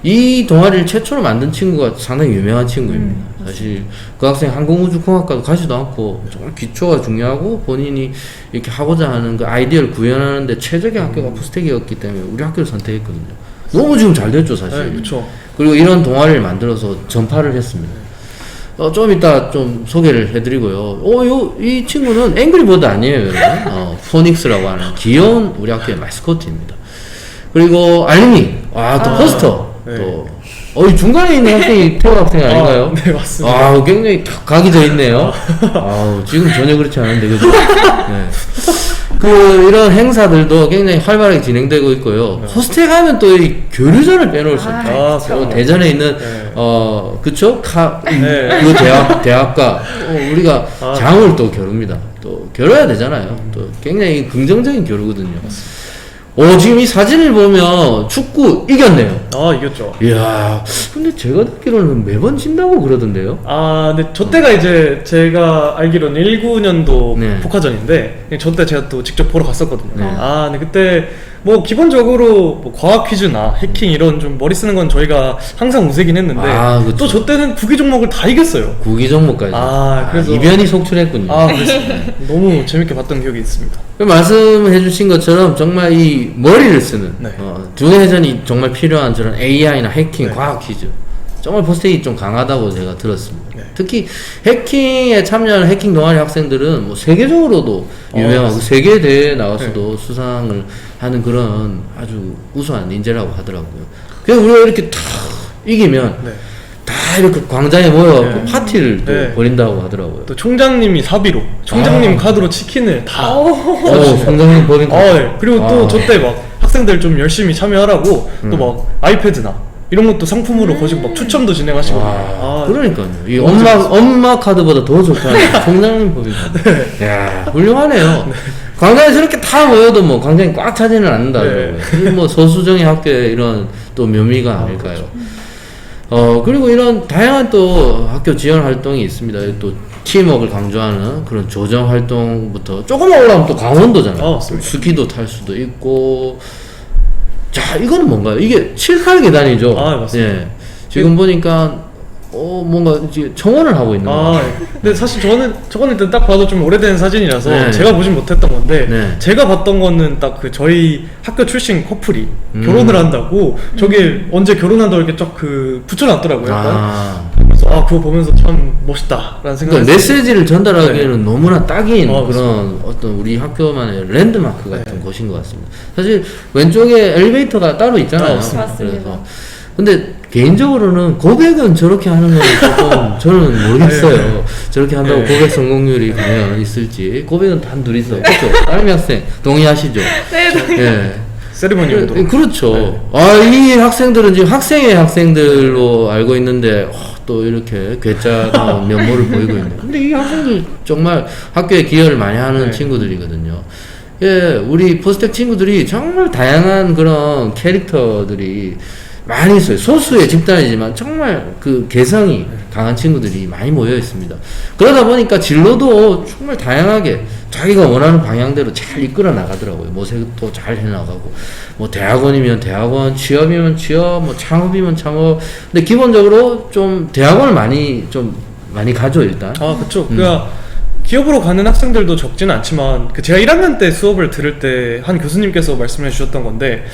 이 동아리를 최초로 만든 친구가 상당히 유명한 친구입니다. 사실 그 학생 항공우주공학과도 가지도 않고 정말 기초가 중요하고 본인이 이렇게 하고자 하는 그 아이디어를 구현하는데 최적의 학교가 포스텍이었기 때문에 우리 학교를 선택했거든요. 너무 지금 잘 됐죠, 사실. 네, 그렇죠. 그리고 이런 동아리를 만들어서 전파를 했습니다. 좀 이따 좀 소개를 해드리고요. 이 친구는 앵그리버드 아니에요, 여러분. 포닉스라고 하는 귀여운 우리 학교의 마스코트입니다. 그리고 알림이, 또 포스터. 네. 또, 이 중간에 있는 학생이 태호 학생 아닌가요? 네, 맞습니다. 굉장히 각이 져 있네요. 지금 전혀 그렇지 않은데, 그죠? 네. 이런 행사들도 굉장히 활발하게 진행되고 있고요. 호스텍 하면 또 이 교류전을 빼놓을 수 없죠. 그렇죠. 대전에 있는, 네. 그쵸? 네. 그 대학과, 우리가 장을 또 겨룹니다. 또 겨뤄야 되잖아요. 또 굉장히 긍정적인 겨루거든요. 지금 이 사진을 보면 축구 이겼네요. 이겼죠. 이야, 근데 제가 듣기로는 매번 진다고 그러던데요? 근데 저 때가 이제 제가 알기로는 19년도 네. 복화전인데 저 때 제가 또 직접 보러 갔었거든요. 네. 근데 그때 뭐 기본적으로 뭐 과학 퀴즈나 해킹 이런 좀 머리 쓰는 건 저희가 항상 우세긴 했는데 그쵸. 또 저 때는 구기 종목을 다 이겼어요. 구기 종목까지. 그래서 이변이 속출했군요. 그렇습니다. 너무 재밌게 봤던 기억이 있습니다. 말씀해 주신 것처럼 정말 이 머리를 쓰는 네. 두뇌회전이 정말 필요한 저런 AI나 해킹, 네. 과학 퀴즈 정말 포스텍이 좀 강하다고 제가 들었습니다. 네. 특히 해킹에 참여하는 해킹 동아리 학생들은 뭐 세계적으로도 유명하고 세계 대회에 나가서도 수상을 하는 그런 아주 우수한 인재라고 하더라고요. 그래서 우리가 이렇게 탁 이기면 네. 다 이렇게 광장에 모여갖고 네. 파티를 또 네. 벌인다고 하더라고요. 또 총장님이 사비로 총장님 카드로 치킨을 다 성장님 법인 그리고 또 저 때 막 학생들 좀 열심히 참여하라고 또 막 아이패드나 이런 것도 상품으로 거시고 막 추첨도 진행하시고 그러니까요. 이 엄마 카드보다 더 좋다는 총장님 법인 카드. 야, 훌륭하네요. 광장에 저렇게 다 모여도 뭐 광장이 꽉 차지는 않는다고요. 이 뭐 소수정의 학교의 이런 또 묘미가 아닐까요? 그렇죠. 그리고 이런 다양한 또 학교 지원 활동이 있습니다. 또 팀워크를 강조하는 그런 조정 활동부터 조금만 올라가면 또 강원도잖아요. 맞습니다. 스키도 탈 수도 있고. 자, 이거는 뭔가요? 이게 7, 8계단이죠. 맞습니다. 예. 지금 보니까 뭔가 이제 청원을 하고 있는 거. 근데 사실 저거는 일단 딱 봐도 좀 오래된 사진이라서 네. 제가 보진 못했던 건데 네. 제가 봤던 거는 딱 그 저희 학교 출신 커플이 결혼을 한다고 저게 언제 결혼한다고 이렇게 쫙 그 붙여놨더라고요. 약간. 그래서 그거 보면서 참 멋있다라는 생각이 그러니까 메시지를 전달하기에는 네. 너무나 딱인 그런 맞습니다. 어떤 우리 학교만의 랜드마크 같은 곳인 것 같습니다. 사실 왼쪽에 엘리베이터가 따로 있잖아요. 맞습니다. 그래서 근데 개인적으로는 고백은 저렇게 하는 건 조금 저는 모르겠어요. 저렇게 한다고 고백 성공률이 과연 있을지. 고백은 단둘이서 그렇죠. 딸미 학생 동의하시죠? 네. 예. 세리머니 정도. 그렇죠. 이 학생들은 지금 학생의 학생들로 알고 있는데 또 이렇게 괴짜한 면모를 보이고 있네요. 근데 이 학생들 정말 학교에 기여를 많이 하는 친구들이거든요. 예, 우리 포스텍 친구들이 정말 다양한 그런 캐릭터들이 많이 있어요. 소수의 집단이지만 정말 그 개성이 강한 친구들이 많이 모여 있습니다. 그러다 보니까 진로도 정말 다양하게 자기가 원하는 방향대로 잘 이끌어 나가더라고요. 모색도 잘 해나가고, 뭐 대학원이면 대학원, 취업이면 취업, 뭐 창업이면 창업. 근데 기본적으로 좀 대학원을 많이 가죠 일단. 그쵸. 그러니까 기업으로 가는 학생들도 적지는 않지만 제가 1학년 때 수업을 들을 때 한 교수님께서 말씀해 주셨던 건데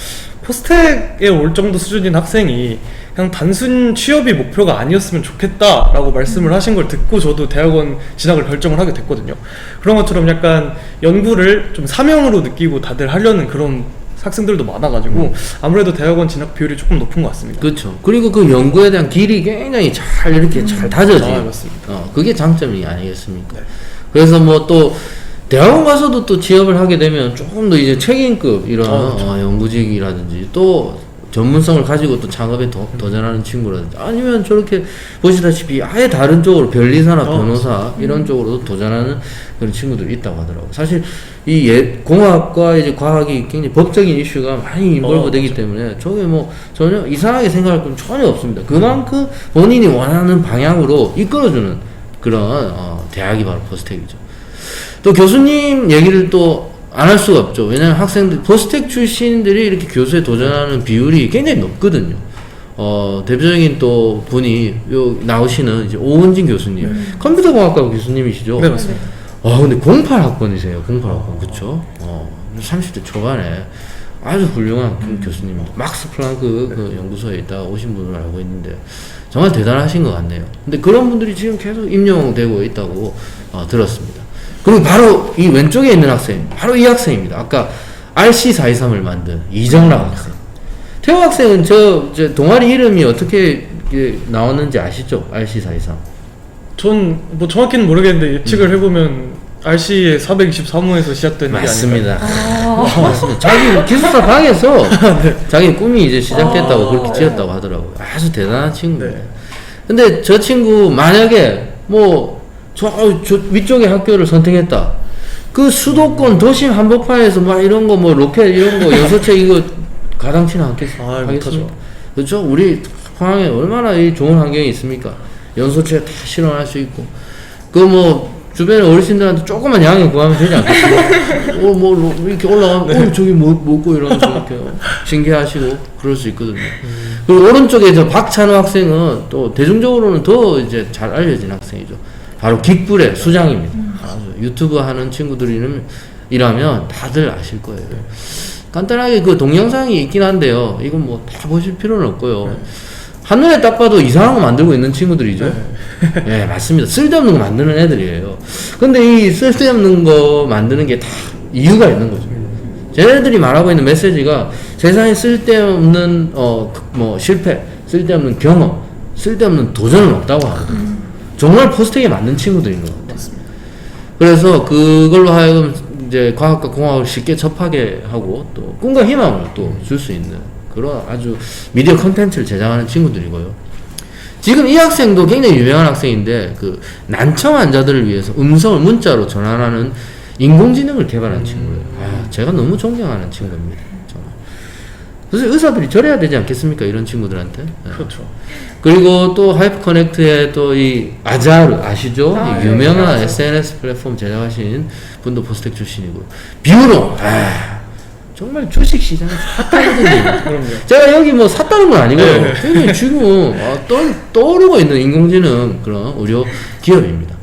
포스텍에 올 정도 수준인 학생이 그냥 단순 취업이 목표가 아니었으면 좋겠다라고 말씀을 하신 걸 듣고 저도 대학원 진학을 결정을 하게 됐거든요. 그런 것처럼 약간 연구를 좀 사명으로 느끼고 다들 하려는 그런 학생들도 많아가지고 아무래도 대학원 진학 비율이 조금 높은 것 같습니다. 그렇죠. 그리고 그 연구에 대한 길이 굉장히 잘 이렇게 잘 다져져요. 맞습니다. 그게 장점이 아니겠습니까? 그래서 뭐 또 대학원 가서도 또 취업을 하게 되면 조금 더 이제 책임급 이런 그렇죠. 연구직이라든지 또 전문성을 가지고 또 창업에 도전하는 친구라든지 아니면 저렇게 보시다시피 아예 다른 쪽으로 변리사나 변호사 이런 쪽으로도 도전하는 그런 친구들이 있다고 하더라고요. 사실 이 공학과 이제 과학이 굉장히 법적인 이슈가 많이 인볼브 되기 때문에 저게 뭐 전혀 이상하게 생각할 건 전혀 없습니다. 그만큼 본인이 원하는 방향으로 이끌어주는 그런 대학이 바로 포스텍이죠. 또 교수님 얘기를 또 안 할 수가 없죠. 왜냐면 학생들, 포스텍 출신들이 이렇게 교수에 도전하는 비율이 굉장히 높거든요. 대표적인 또 분이 나오시는 이제 오은진 교수님. 컴퓨터공학과 교수님이시죠? 네, 맞습니다. 근데 08학번이세요. 08학번. 그쵸? 30대 초반에 아주 훌륭한 교수님입니다. 막스 플랑크 그 연구소에 있다가 오신 분을 알고 있는데 정말 대단하신 것 같네요. 근데 그런 분들이 지금 계속 임용되고 있다고 들었습니다. 그리고 바로 이 왼쪽에 있는 학생, 바로 이 학생입니다. 아까 RC423을 만든 이정락 학생. 태호 학생은 저 동아리 이름이 어떻게 나왔는지 아시죠? RC423. 전 뭐 정확히는 모르겠는데 예측을 해보면 RC의 423호에서 시작된 게 맞습니다. 아닐까요? 맞습니다. 자기 기숙사 방에서 자기 꿈이 이제 시작됐다고 그렇게 지었다고 하더라고요. 아주 대단한 친구입니다. 네. 근데 저 친구 만약에 뭐 저 위쪽에 학교를 선택했다. 그 수도권 도심 한복판에서 막 이런 거 뭐 로켓 이런 거 연소체 이거 가당치는 하겠습니까? 못하죠. 그렇죠? 우리 포항에 얼마나 이 좋은 환경이 있습니까? 연소체 다 실현할 수 있고 그 뭐 주변에 어르신들한테 조금만 양해 구하면 되지 않겠습니까? 뭐 이렇게 올라가면 저기 뭐고 이러면서 이렇게 신기하시고 그럴 수 있거든요. 그리고 오른쪽에 저 박찬호 학생은 또 대중적으로는 더 이제 잘 알려진 학생이죠. 바로 긱불의 수장입니다. 아주 유튜브 하는 친구들이라면 다들 아실 거예요. 간단하게 그 동영상이 있긴 한데요. 이건 뭐 다 보실 필요는 없고요. 한눈에 딱 봐도 이상한 거 만들고 있는 친구들이죠. 네, 맞습니다. 쓸데없는 거 만드는 애들이에요. 근데 이 쓸데없는 거 만드는 게 다 이유가 있는 거죠. 쟤네들이 말하고 있는 메시지가 세상에 쓸데없는 뭐 실패, 쓸데없는 경험, 쓸데없는 도전은 없다고 하거든요. 정말 포스텍에 맞는 친구들인 것 같아요. 그래서 그걸로 하여금 이제 과학과 공학을 쉽게 접하게 하고 또 꿈과 희망을 또 줄 수 있는 그런 아주 미디어 컨텐츠를 제작하는 친구들이고요. 지금 이 학생도 굉장히 유명한 학생인데 그 난청 환자들을 위해서 음성을 문자로 전환하는 인공지능을 개발한 친구예요. 제가 너무 존경하는 친구입니다. 정말. 그래서 의사들이 저래야 되지 않겠습니까? 이런 친구들한테. 예. 그렇죠. 그리고 또 하이퍼 커넥트에 또 이 아자르 아시죠? 아, 이 네, 유명한 알죠. SNS 플랫폼 제작하신 분도 포스텍 출신이고 뷰노 정말 주식 시장에 핫하거든요. 그럼요. 제가 여기 뭐 샀다는 건 아니고요. 네. 굉장히 지금 떠오르고 있는 인공지능 그런 의료 기업입니다.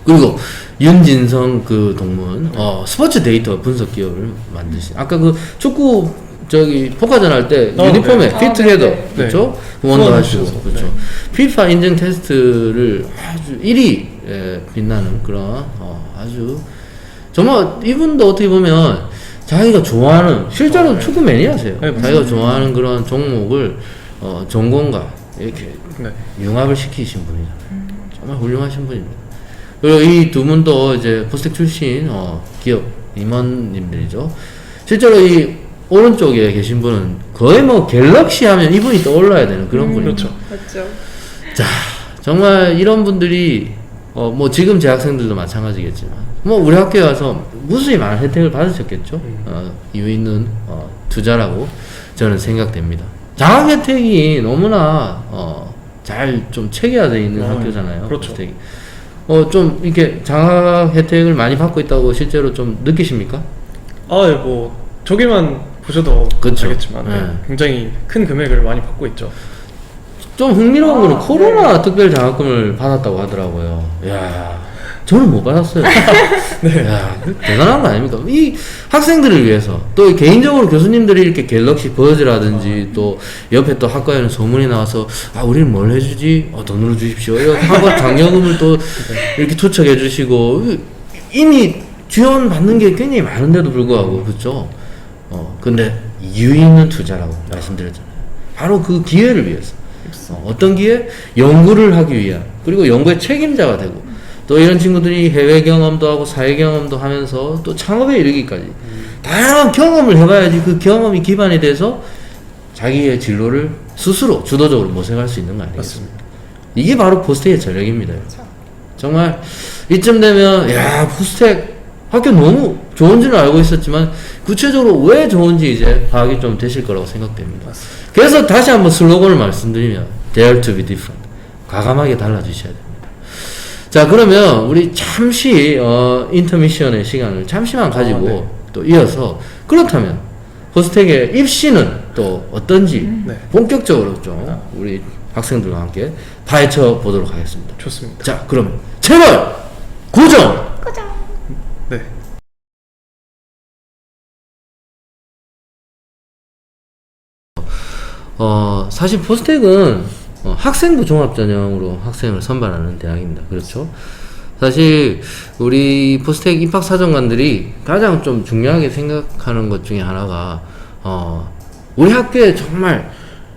그리고 윤진성 그 동문 스포츠 데이터 분석 기업을 만드신 아까 그 축구 저기 포카전 할 때 유니폼에 네. 핏투게더 네. 그렇죠? 네. 후원도 하시고 후원하셔서, 그렇죠. 네. 피파 인증 테스트를 아주 1위 빛나는 그런 아주 정말 이분도 어떻게 보면 자기가 좋아하는 실제로 네. 축구 매니아세요. 네, 자기가 좋아하는 그런 종목을 전공과 이렇게 네. 융합을 시키신 분이잖아요. 정말 훌륭하신 분입니다. 그리고 이 두 분도 이제 포스텍 출신 기업 임원님들이죠. 실제로 이 오른쪽에 계신 분은 거의 뭐 갤럭시 하면 이분이 떠올라야 되는 그런 분입니다. 그렇죠. 맞죠. 자, 정말 이런 분들이 뭐 지금 재학생들도 마찬가지겠지만 뭐 우리 학교에 와서 무수히 많은 혜택을 받으셨겠죠. 이유 있는 투자라고 저는 생각됩니다. 장학 혜택이 너무나 잘 좀 체계화되어 있는 학교잖아요. 그렇죠. 포스텍이. 좀 이렇게 장학 혜택을 많이 받고 있다고 실제로 좀 느끼십니까? 뭐 저기만 보셔도 그렇죠. 알겠지만 네. 굉장히 큰 금액을 많이 받고 있죠. 좀 흥미로운 거는 코로나 특별 장학금을 받았다고 하더라고요. 야, 저는 못 받았어요. 네. 야, 대단한 거 아닙니까? 이 학생들을 위해서 또 개인적으로 교수님들이 이렇게 갤럭시 버즈라든지 또 옆에 또 학과에는 소문이 나와서 우리는 뭘 해주지? 돈으로 주십시오. 이렇게 학과 장려금을 또 이렇게 투척해 주시고 이미 지원 받는 게 굉장히 많은데도 불구하고 그렇죠? 근데 이유 있는 투자라고 말씀드렸잖아요. 바로 그 기회를 위해서. 어떤 기회? 연구를 하기 위한 그리고 연구의 책임자가 되고 또 이런 친구들이 해외 경험도 하고 사회 경험도 하면서 또 창업에 이르기까지 다양한 경험을 해봐야지 그 경험이 기반이 돼서 자기의 진로를 스스로 주도적으로 모색할 수 있는 거 아니겠습니까? 이게 바로 포스텍의 전략입니다. 정말 이쯤 되면 포스텍 학교 너무 좋은 줄 알고 있었지만 구체적으로 왜 좋은지 이제 파악이 좀 되실 거라고 생각됩니다. 그래서 다시 한번 슬로건을 말씀드리면 Dare to be different. 과감하게 달라지셔야 됩니다. 자, 그러면 우리 잠시 인터미션의 시간을 잠시만 가지고 네. 또 이어서 그렇다면 포스텍의 입시는 또 어떤지 네. 본격적으로 좀 우리 학생들과 함께 파헤쳐 보도록 하겠습니다. 좋습니다. 자, 그러면 채널 고정! 네. 사실 포스텍은 학생부 종합전형으로 학생을 선발하는 대학입니다. 그렇죠? 사실 우리 포스텍 입학사정관들이 가장 좀 중요하게 생각하는 것 중에 하나가 우리 학교에 정말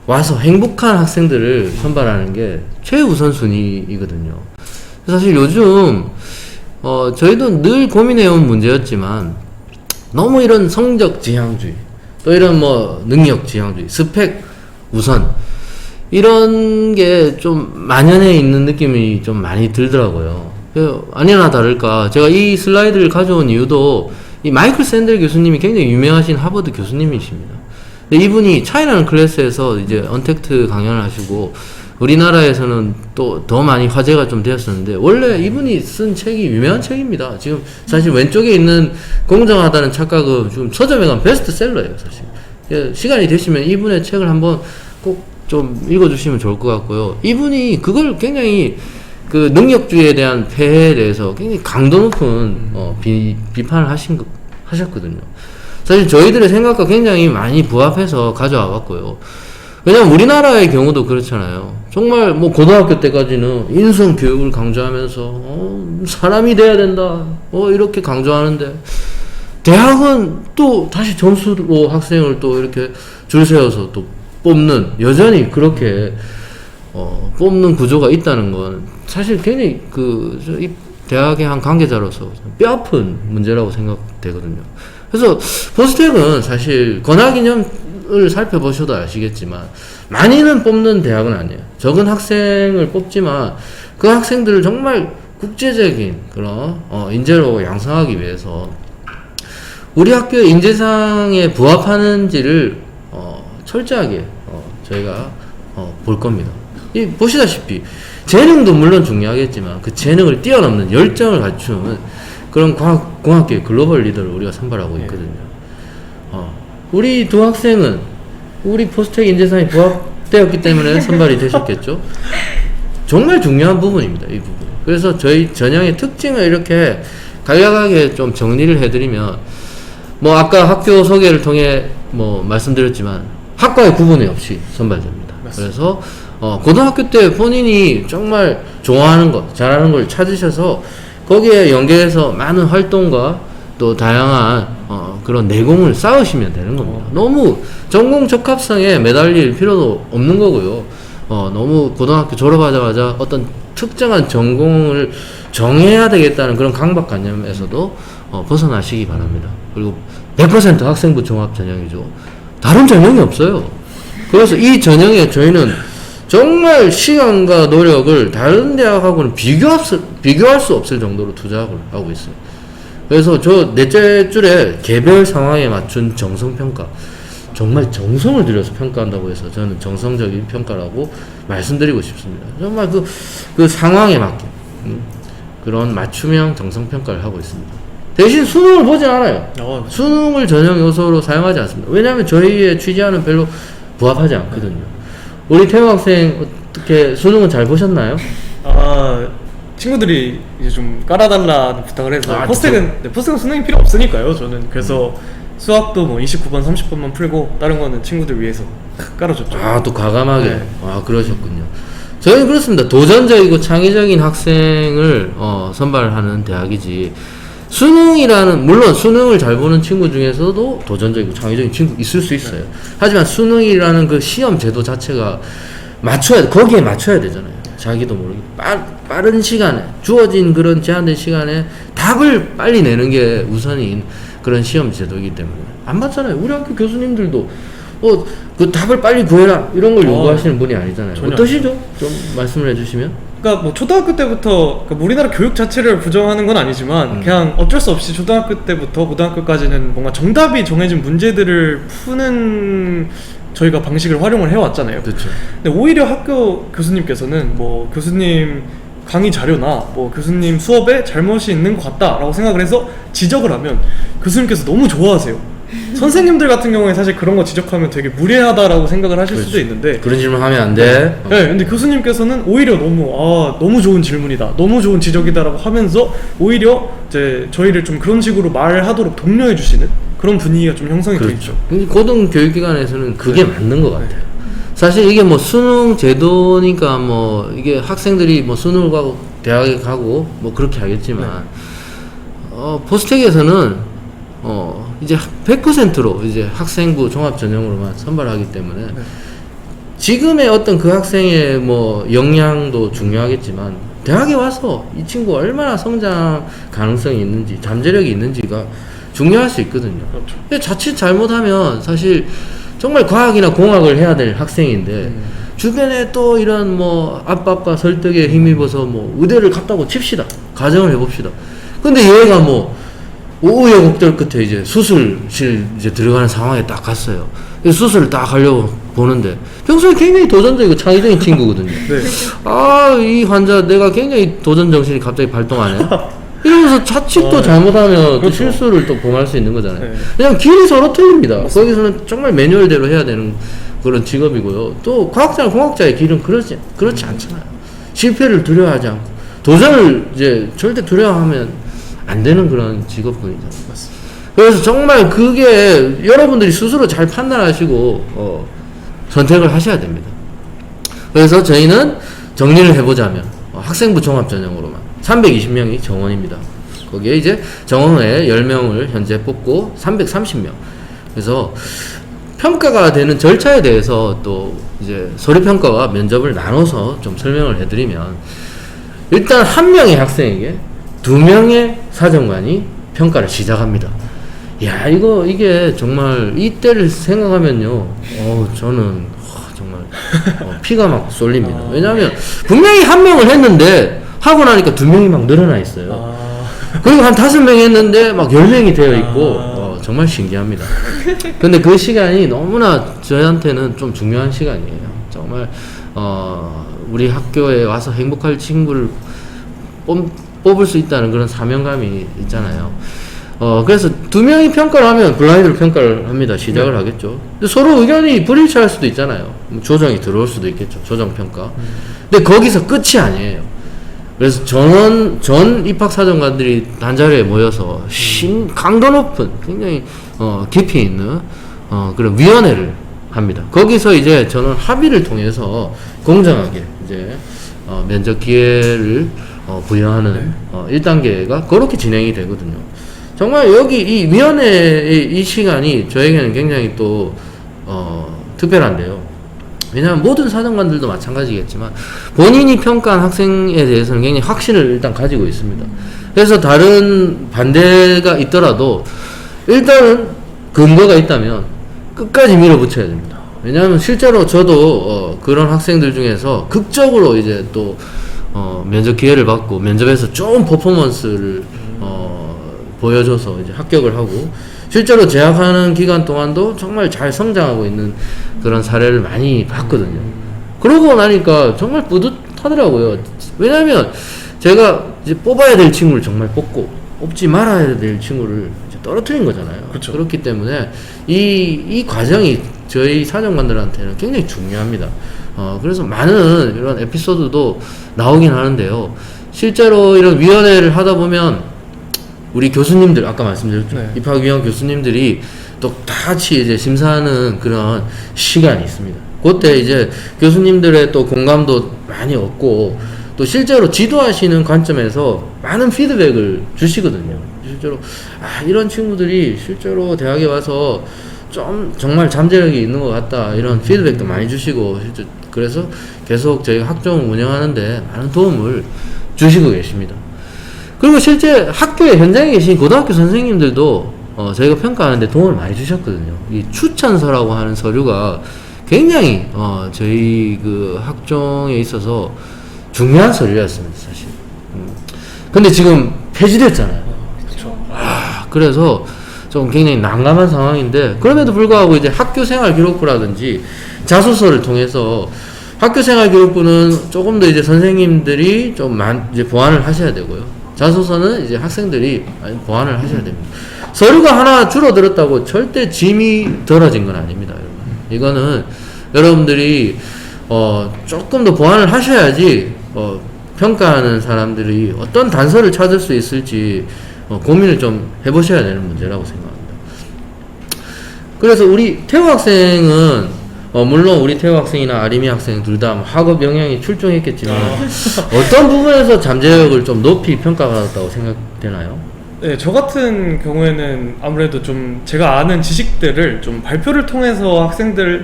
와서 행복한 학생들을 선발하는 게 최우선 순위이거든요. 사실 요즘 저희도 늘 고민해온 문제였지만 너무 이런 성적 지향주의 또 이런 뭐 능력 지향주의 스펙 우선 이런 게 좀 만연해 있는 느낌이 좀 많이 들더라고요. 아니나 다를까 제가 이 슬라이드를 가져온 이유도 이 마이클 샌델 교수님이 굉장히 유명하신 하버드 교수님이십니다. 근데 이분이 차이라는 클래스에서 이제 언택트 강연을 하시고 우리나라에서는 또 더 많이 화제가 좀 되었었는데 원래 이분이 쓴 책이 유명한 책입니다. 지금 사실 왼쪽에 있는 공정하다는 착각은 지금 서점에 가면 베스트셀러예요, 사실. 시간이 되시면 이분의 책을 한번 꼭 좀 읽어주시면 좋을 것 같고요. 이분이 그걸 굉장히 그 능력주의에 대한 폐해에 대해서 굉장히 강도 높은 비판을 하셨거든요. 사실 저희들의 생각과 굉장히 많이 부합해서 가져와 봤고요. 왜냐면 우리나라의 경우도 그렇잖아요. 정말 뭐 고등학교 때까지는 인성 교육을 강조하면서 사람이 돼야 된다 이렇게 강조하는데 대학은 또 다시 점수로 학생을 또 이렇게 줄 세워서 또 뽑는 여전히 그렇게 뽑는 구조가 있다는 건 사실 굉장히 이 대학의 한 관계자로서 뼈아픈 문제라고 생각되거든요. 그래서 포스텍은 사실 권하기념을 살펴보셔도 아시겠지만 많이는 뽑는 대학은 아니에요. 적은 학생을 뽑지만 그 학생들을 정말 국제적인 그런 인재로 양성하기 위해서 우리 학교의 인재상에 부합하는지를 철저하게 저희가 볼 겁니다. 보시다시피 재능도 물론 중요하겠지만 그 재능을 뛰어넘는 열정을 갖춘 그런 공학계의 글로벌 리더를 우리가 선발하고 있거든요. 우리 두 학생은 우리 포스텍 인재상에 부합되었기 때문에 선발이 되셨겠죠. 정말 중요한 부분입니다. 이 부분. 그래서 저희 전형의 특징을 이렇게 간략하게 좀 정리를 해드리면, 뭐 아까 학교 소개를 통해 뭐 말씀드렸지만 학과의 구분이 없이 선발됩니다. 맞습니다. 그래서 고등학교 때 본인이 정말 좋아하는 것, 잘하는 걸 찾으셔서 거기에 연계해서 많은 활동과 또 다양한 그런 내공을 쌓으시면 되는 겁니다. 너무 전공 적합성에 매달릴 필요도 없는 거고요. 너무 고등학교 졸업하자마자 어떤 특정한 전공을 정해야 되겠다는 그런 강박관념에서도 벗어나시기 바랍니다. 그리고 100% 학생부 종합 전형이죠. 다른 전형이 없어요. 그래서 이 전형에 저희는 정말 시간과 노력을 다른 대학하고는 비교할 수 없을 정도로 투자를 하고 있어요. 그래서 저 넷째 줄에 개별 상황에 맞춘 정성평가, 정말 정성을 들여서 평가한다고 해서 저는 정성적인 평가라고 말씀드리고 싶습니다. 정말 그 상황에 맞게 그런 맞춤형 정성평가를 하고 있습니다. 대신 수능을 보지 않아요. 수능을 전형 요소로 사용하지 않습니다. 왜냐하면 저희의 취지와는 별로 부합하지 않거든요. 우리 태호 학생 어떻게 수능은 잘 보셨나요? 친구들이 이제 좀 깔아달라는 부탁을 해서 아, 포스텍은 수능이 필요 없으니까요. 저는 그래서 수학도 뭐 29번, 30번만 풀고 다른 거는 친구들 위해서 깔아줬죠. 또 과감하게. 네. 그러셨군요. 저희는 그렇습니다. 도전적이고 창의적인 학생을 선발하는 대학이지, 수능이라는, 물론 수능을 잘 보는 친구 중에서도 도전적이고 창의적인 친구 있을 수 있어요. 하지만 수능이라는 그 시험 제도 자체가 거기에 맞춰야 되잖아요. 자기도 모르게 빠른 시간에, 주어진 그런 제한된 시간에 답을 빨리 내는 게 우선인 그런 시험 제도이기 때문에 안 맞잖아요. 우리 학교 교수님들도 그 답을 빨리 구해라 이런 걸 요구하시는 분이 아니잖아요. 어떠시죠? 좀 말씀을 해주시면. 그러니까 뭐 초등학교 때부터, 그러니까 우리나라 교육 자체를 부정하는 건 아니지만 그냥 어쩔 수 없이 초등학교 때부터 고등학교까지는 뭔가 정답이 정해진 문제들을 푸는 저희가 방식을 활용을 해왔잖아요. 그렇죠. 근데 오히려 학교 교수님께서는 뭐 교수님 강의 자료나 뭐 교수님 수업에 잘못이 있는 것 같다라고 생각을 해서 지적을 하면 교수님께서 너무 좋아하세요. 선생님들 같은 경우에 사실 그런 거 지적하면 되게 무례하다라고 생각을 하실 수도 있는데, 그런 질문 하면 안 돼. 네, 근데 교수님께서는 오히려 너무 좋은 질문이다, 너무 좋은 지적이다라고 하면서 오히려 이제 저희를 좀 그런 식으로 말하도록 독려해 주시는 그런 분위기가 좀 형성이 되어 있죠. 고등교육기관에서는 그게 맞는 것 같아요. 사실 이게 뭐 수능 제도니까 뭐 이게 학생들이 뭐 수능을 가고 대학에 가고 뭐 그렇게 하겠지만, 포스텍에서는 이제 100%로 이제 학생부 종합 전형으로만 선발하기 때문에 지금의 어떤 그 학생의 뭐 역량도 중요하겠지만 대학에 와서 이 친구가 얼마나 성장 가능성이 있는지, 잠재력이 있는지가 중요할 수 있거든요. 그렇죠. 자칫 잘못하면 사실 정말 과학이나 공학을 해야 될 학생인데 주변에 또 이런 뭐 압박과 설득에 힘입어서 뭐 의대를 갔다고 칩시다. 가정을 해봅시다. 근데 얘가 뭐 우여곡절 끝에 이제 수술실 이제 들어가는 상황에 딱 갔어요. 수술을 딱 하려고 보는데 평소에 굉장히 도전적이고 창의적인 친구거든요. 이 환자 내가 굉장히 도전 정신이 갑자기 발동하네. 이러면서 자칫 또 잘못하면 또 실수를 또 범할 수 있는 거잖아요. 그냥 길이 서로 틀립니다. 거기서는 정말 매뉴얼대로 해야 되는 그런 직업이고요. 또 과학자나 공학자의 길은 그렇지 않잖아요. 실패를 두려워하지 않고 도전을 이제 절대 두려워하면 안 되는 그런 직업군이잖아요. 맞습니다. 그래서 정말 그게 여러분들이 스스로 잘 판단하시고 선택을 하셔야 됩니다. 그래서 저희는 정리를 해보자면 학생부 종합 전형으로만 320명이 정원입니다. 거기에 이제 정원에 10명을 현재 뽑고 330명. 그래서 평가가 되는 절차에 대해서 또 이제 서류평가와 면접을 나눠서 좀 설명을 해드리면, 일단 한 명의 학생에게 2명의 사정관이 평가를 시작합니다. 이게 정말 이때를 생각하면요, 저는 정말 피가 막 쏠립니다. 왜냐하면 분명히 한 명을 했는데 하고 나니까 2명이 막 늘어나 있어요. 그리고 한 5명 했는데 막 10명이 되어 있고, 정말 신기합니다. 근데 그 시간이 너무나 저희한테는 좀 중요한 시간이에요. 정말 우리 학교에 와서 행복할 친구를 뽑을 수 있다는 그런 사명감이 있잖아요. 그래서 두 명이 평가를 하면 블라인드로 평가를 합니다. 시작을 하겠죠. 근데 서로 의견이 불일치할 수도 있잖아요. 조정이 들어올 수도 있겠죠. 조정 평가. 근데 거기서 끝이 아니에요. 그래서 전 입학사정관들이 단자리에 모여서 강도 높은 굉장히 깊이 있는 그런 위원회를 합니다. 거기서 이제 저는 합의를 통해서 공정하게 이제 면접 기회를 부여하는 1단계가 그렇게 진행이 되거든요. 정말 여기 이 위원회의 이 시간이 저에게는 굉장히 또 특별한데요. 왜냐하면 모든 사정관들도 마찬가지겠지만 본인이 평가한 학생에 대해서는 굉장히 확신을 일단 가지고 있습니다. 그래서 다른 반대가 있더라도 일단은 근거가 있다면 끝까지 밀어붙여야 됩니다. 왜냐하면 실제로 저도 그런 학생들 중에서 극적으로 이제 또 면접 기회를 받고 면접에서 좋은 퍼포먼스를 보여줘서 이제 합격을 하고 실제로 재학하는 기간 동안도 정말 잘 성장하고 있는 그런 사례를 많이 봤거든요. 그러고 나니까 정말 뿌듯하더라고요. 왜냐하면 제가 이제 뽑아야 될 친구를 정말 뽑지 말아야 될 친구를 이제 떨어뜨린 거잖아요. 그쵸. 그렇기 때문에 이 과정이 저희 사정관들한테는 굉장히 중요합니다. 그래서 많은 이런 에피소드도 나오긴 하는데요. 실제로 이런 위원회를 하다 보면 우리 교수님들 아까 말씀드렸죠. 네. 입학위원 교수님들이 또 다 같이 이제 심사하는 그런 시간이 있습니다. 그때 이제 교수님들의 또 공감도 많이 얻고 또 실제로 지도하시는 관점에서 많은 피드백을 주시거든요. 실제로 이런 친구들이 실제로 대학에 와서 좀 정말 잠재력이 있는 것 같다 이런 피드백도 많이 주시고 그래서 계속 저희가 학종을 운영하는데 많은 도움을 주시고 계십니다. 그리고 실제 학교에 현장에 계신 고등학교 선생님들도 저희가 평가하는데 도움을 많이 주셨거든요. 이 추천서라고 하는 서류가 굉장히 저희 그 학종에 있어서 중요한 서류였습니다, 사실. 근데 지금 폐지됐잖아요. 그렇죠. 그래서 좀 굉장히 난감한 상황인데 그럼에도 불구하고 이제 학교생활 기록부라든지 자소서를 통해서 학교생활 기록부는 조금 더 이제 선생님들이 좀 이제 보완을 하셔야 되고요. 자소서는 이제 학생들이 보완을 하셔야 됩니다. 서류가 하나 줄어들었다고 절대 짐이 덜어진 건 아닙니다, 여러분. 이거는 여러분들이 조금 더 보완을 하셔야지 평가하는 사람들이 어떤 단서를 찾을 수 있을지 고민을 좀 해보셔야 되는 문제라고 생각합니다. 그래서 우리 태호 학생은 물론 우리 태호 학생이나 아림이 학생 둘 다 학업 영향이 출중했겠지만 어떤 부분에서 잠재력을 좀 높이 평가받았다고 생각되나요? 네, 저 같은 경우에는 아무래도 좀 제가 아는 지식들을 좀 발표를 통해서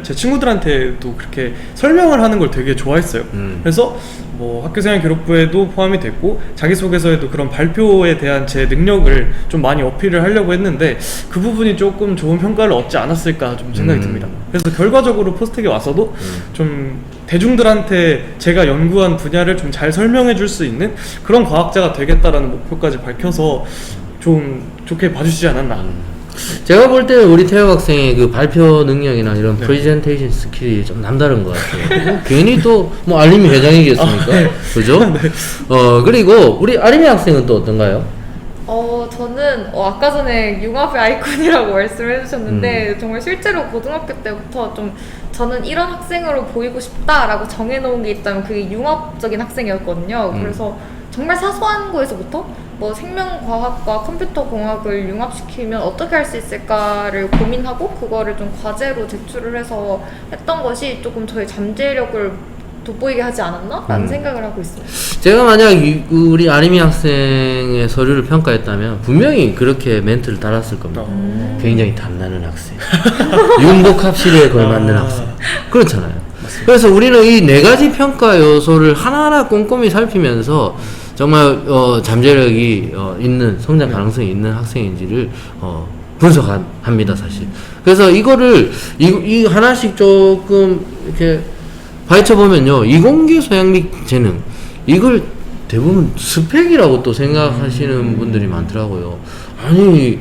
제 친구들한테도 그렇게 설명을 하는 걸 되게 좋아했어요. 그래서 뭐 학교생활 기록부에도 포함이 됐고 자기소개서에도 그런 발표에 대한 제 능력을 좀 많이 어필을 하려고 했는데 그 부분이 조금 좋은 평가를 얻지 않았을까 좀 생각이 듭니다. 그래서 결과적으로 포스텍에 와서도 좀 대중들한테 제가 연구한 분야를 좀 잘 설명해 줄 수 있는 그런 과학자가 되겠다라는 목표까지 밝혀서 좀 좋게 봐주시지 않았나. 제가 볼 때는 우리 태호 학생의 그 발표 능력이나 이런 프레젠테이션 스킬이 좀 남다른 것 같아요. 괜히 또 뭐 알림이 회장이겠습니까? 그죠? 그리고 우리 아림이 학생은 또 어떤가요? 저는 아까 전에 융합의 아이콘이라고 말씀해 주셨는데 정말 실제로 고등학교 때부터 좀 저는 이런 학생으로 보이고 싶다라고 정해놓은 게 있다면 그게 융합적인 학생이었거든요. 그래서 정말 사소한 거에서부터 뭐 생명과학과 컴퓨터공학을 융합시키면 어떻게 할 수 있을까를 고민하고 그거를 좀 과제로 제출을 해서 했던 것이 조금 저의 잠재력을 돋보이게 하지 않았나? 라는 생각을 하고 있습니다. 제가 만약 우리 아림이 학생의 서류를 평가했다면 분명히 그렇게 멘트를 달았을 겁니다. 굉장히 탐나는 학생, 융복합실에 걸맞는 학생, 그렇잖아요. 맞습니다. 그래서 우리는 이 네 가지 평가 요소를 하나하나 꼼꼼히 살피면서 정말 잠재력이 있는 성장 가능성이 있는 학생인지를 분석합니다, 사실. 그래서 이거를 이 하나씩 조금 이렇게 파헤쳐 보면요, 이공계 소양 및 재능, 이걸 대부분 스펙이라고 또 생각하시는 분들이 많더라고요. 아니,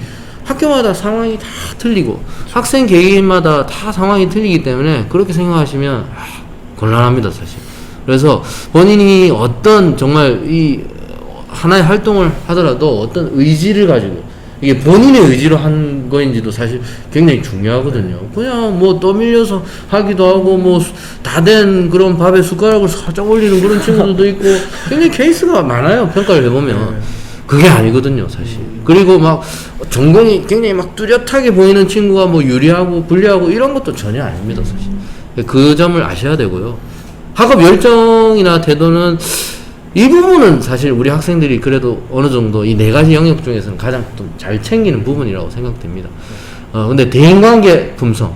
학교마다 상황이 다 틀리고 학생 개개인마다 다 상황이 틀리기 때문에 그렇게 생각하시면 곤란합니다, 사실. 그래서 본인이 어떤 정말 이 하나의 활동을 하더라도 어떤 의지를 가지고 이게 본인의 의지로 한 거인지도 사실 굉장히 중요하거든요. 그냥 뭐 떠밀려서 하기도 하고 뭐 다 된 그런 밥에 숟가락을 살짝 올리는 그런 친구들도 있고 굉장히 케이스가 많아요. 평가를 해보면. 그게 아니거든요, 사실. 그리고 막 전공이 굉장히 막 뚜렷하게 보이는 친구가 뭐 유리하고 불리하고 이런 것도 전혀 아닙니다, 사실. 그 점을 아셔야 되고요. 학업 열정이나 태도는 이 부분은 사실 우리 학생들이 그래도 어느 정도 이 네 가지 영역 중에서는 가장 좀 잘 챙기는 부분이라고 생각됩니다. 근데 대인관계 품성.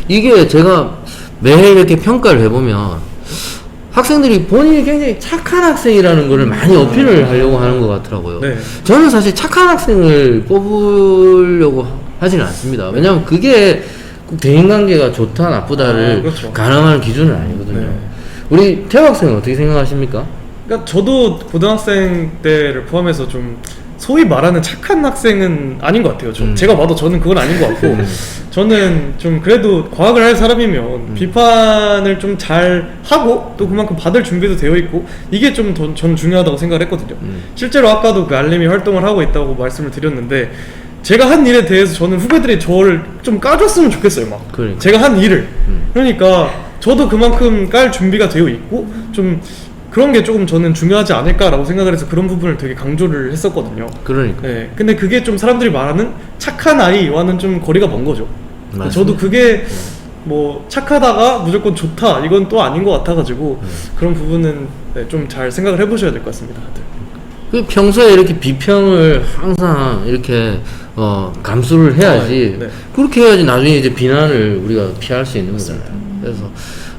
이게 제가 매해 이렇게 평가를 해보면 학생들이 본인이 굉장히 착한 학생이라는 거를 많이 어필을 하려고 하는 것 같더라고요. 네. 저는 사실 착한 학생을 뽑으려고 하지는 않습니다. 왜냐하면 그게 꼭 대인관계가 좋다 나쁘다를 그렇죠. 가늠하는 기준은 아니거든요. 네. 우리 태호 학생은 어떻게 생각하십니까? 그러니까 저도 고등학생 때를 포함해서 좀 소위 말하는 착한 학생은 아닌 것 같아요. 제가 봐도 저는 그건 아닌 것 같고 저는 좀 그래도 과학을 할 사람이면 비판을 좀 잘 하고 또 그만큼 받을 준비도 되어 있고 이게 좀 더 저는 중요하다고 생각을 했거든요. 실제로 아까도 그 알림이 활동을 하고 있다고 말씀을 드렸는데 제가 한 일에 대해서 저는 후배들이 저를 좀 까줬으면 좋겠어요. 막 그러니까. 제가 한 일을 그러니까 저도 그만큼 깔 준비가 되어 있고 좀 그런 게 조금 저는 중요하지 않을까라고 생각을 해서 그런 부분을 되게 강조를 했었거든요. 그러니까. 네, 근데 그게 좀 사람들이 말하는 착한 아이와는 좀 거리가 먼 거죠. 맞습니다. 저도 그게 뭐 착하다가 무조건 좋다 이건 또 아닌 것 같아가지고 그런 부분은 네, 좀 잘 생각을 해보셔야 될 것 같습니다. 다들. 그 평소에 이렇게 비평을 항상 이렇게 감수를 해야지. 네. 그렇게 해야지 나중에 이제 비난을 우리가 피할 수 있는 거잖아요. 그래서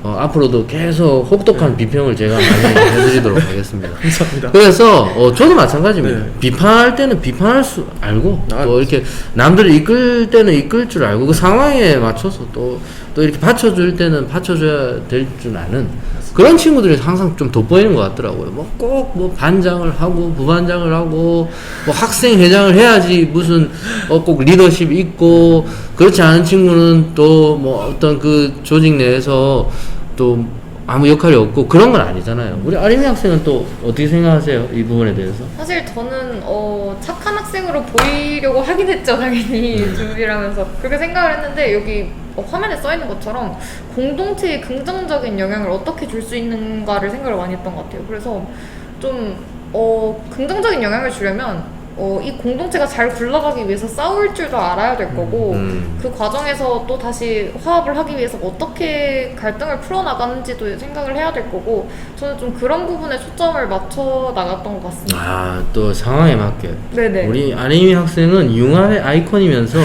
앞으로도 계속 혹독한 비평을 제가 많이 해드리도록 하겠습니다. 감사합니다. 그래서 저도 마찬가지입니다. 네. 비판할 때는 비판할 수 알고 아, 또 이렇게 남들을 이끌 때는 이끌 줄 알고 그 상황에 맞춰서 또 이렇게 받쳐줄 때는 받쳐줘야 될 줄 아는 그런 친구들이 항상 좀 돋보이는 것 같더라고요. 뭐 꼭 뭐 반장을 하고 부반장을 하고 뭐 학생 회장을 해야지 무슨 꼭 리더십 있고 그렇지 않은 친구는 또 뭐 어떤 그 조직 내에서 또 아무 역할이 없고 그런 건 아니잖아요. 우리 아림이 학생은 또 어떻게 생각하세요? 이 부분에 대해서? 사실 저는 착한 학생으로 보이려고 하긴 했죠, 당연히 준비를 하면서 그렇게 생각을 했는데 여기 화면에 써 있는 것처럼 공동체에 긍정적인 영향을 어떻게 줄 수 있는가를 생각을 많이 했던 것 같아요. 그래서 좀 긍정적인 영향을 주려면 이 공동체가 잘 굴러가기 위해서 싸울 줄도 알아야 될 거고 그 과정에서 또 다시 화합을 하기 위해서 어떻게 갈등을 풀어나가는지도 생각을 해야 될 거고 저는 좀 그런 부분에 초점을 맞춰 나갔던 것 같습니다. 또 상황에 맞게. 네네. 우리 아림이 학생은 융합의 아이콘이면서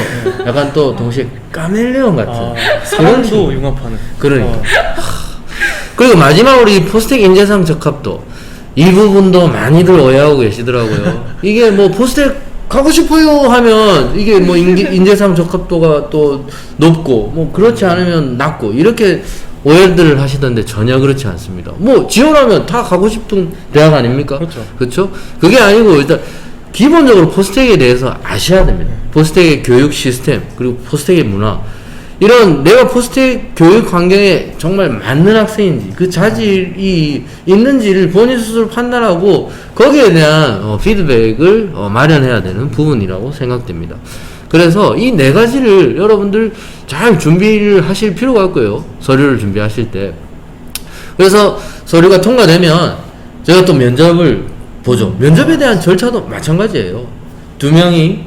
약간 또 동시에 카멜레온 같은 그런 사람도 융합하는. 그러니까. 그리고 마지막 우리 포스텍 인재상 적합도 이 부분도 많이들 오해하고 계시더라고요. 이게 뭐 포스텍 가고 싶어요 하면 이게 뭐 인재상 적합도가 또 높고 뭐 그렇지 않으면 낮고 이렇게 오해들을 하시던데 전혀 그렇지 않습니다. 뭐 지원하면 다 가고 싶은 대학 아닙니까? 그렇죠? 그게 아니고 일단 기본적으로 포스텍에 대해서 아셔야 됩니다. 포스텍의 교육 시스템 그리고 포스텍의 문화 이런 내가 포스텍 교육 환경에 정말 맞는 학생인지 그 자질이 있는지를 본인 스스로 판단하고 거기에 대한 피드백을 마련해야 되는 부분이라고 생각됩니다. 그래서 이 네 가지를 여러분들 잘 준비를 하실 필요가 있고요. 서류를 준비하실 때. 그래서 서류가 통과되면 제가 또 면접을 보죠. 면접에 대한 절차도 마찬가지예요. 두 명이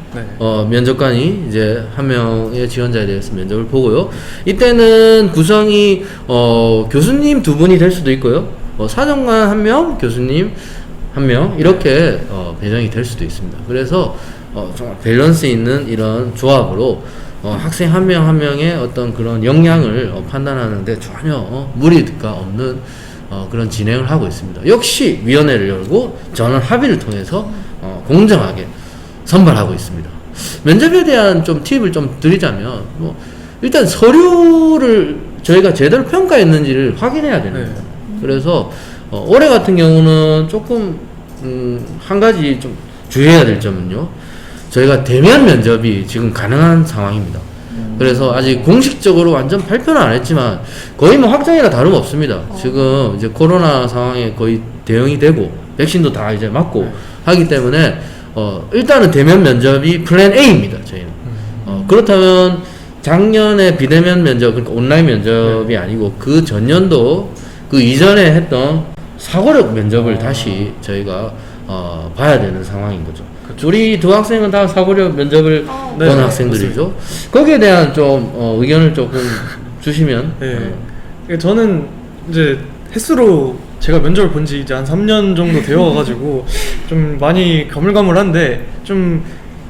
면접관이 이제 한 명의 지원자에 대해서 면접을 보고요. 이때는 구성이 교수님 두 분이 될 수도 있고요. 사정관 한 명, 교수님 한 명 이렇게 배정이 될 수도 있습니다. 그래서 정말 밸런스 있는 이런 조합으로 학생 한 명 한 명의 어떤 그런 역량을 판단하는데 전혀 무리가 없는 그런 진행을 하고 있습니다. 역시 위원회를 열고 전원 합의를 통해서 공정하게 선발하고 있습니다. 면접에 대한 좀 팁을 좀 드리자면 뭐 일단 서류를 저희가 제대로 평가했는지를 확인해야 됩니다. 그래서 올해 같은 경우는 조금 한 가지 좀 주의해야 될 점은요. 저희가 대면 면접이 지금 가능한 상황입니다. 그래서 아직 공식적으로 완전 발표는 안 했지만 거의 뭐 확정이나 다름없습니다. 지금 이제 코로나 상황에 거의 대응이 되고 백신도 다 이제 맞고 하기 때문에 일단은 대면 면접이 플랜 A입니다. 저희는. 그렇다면 작년에 비대면 면접, 그러니까 온라인 면접이 아니고 그 전년도 그 이전에 했던 사고력 면접을 다시 저희가 봐야 되는 상황인 거죠. 우리 두 학생은 다 사고력 면접을 본 네, 학생들이죠. 거기에 대한 좀 의견을 조금 주시면. 네. 저는 이제 횟수로 제가 면접을 본 지 이제 한 3년 정도 되어가지고 좀 많이 가물가물한데 좀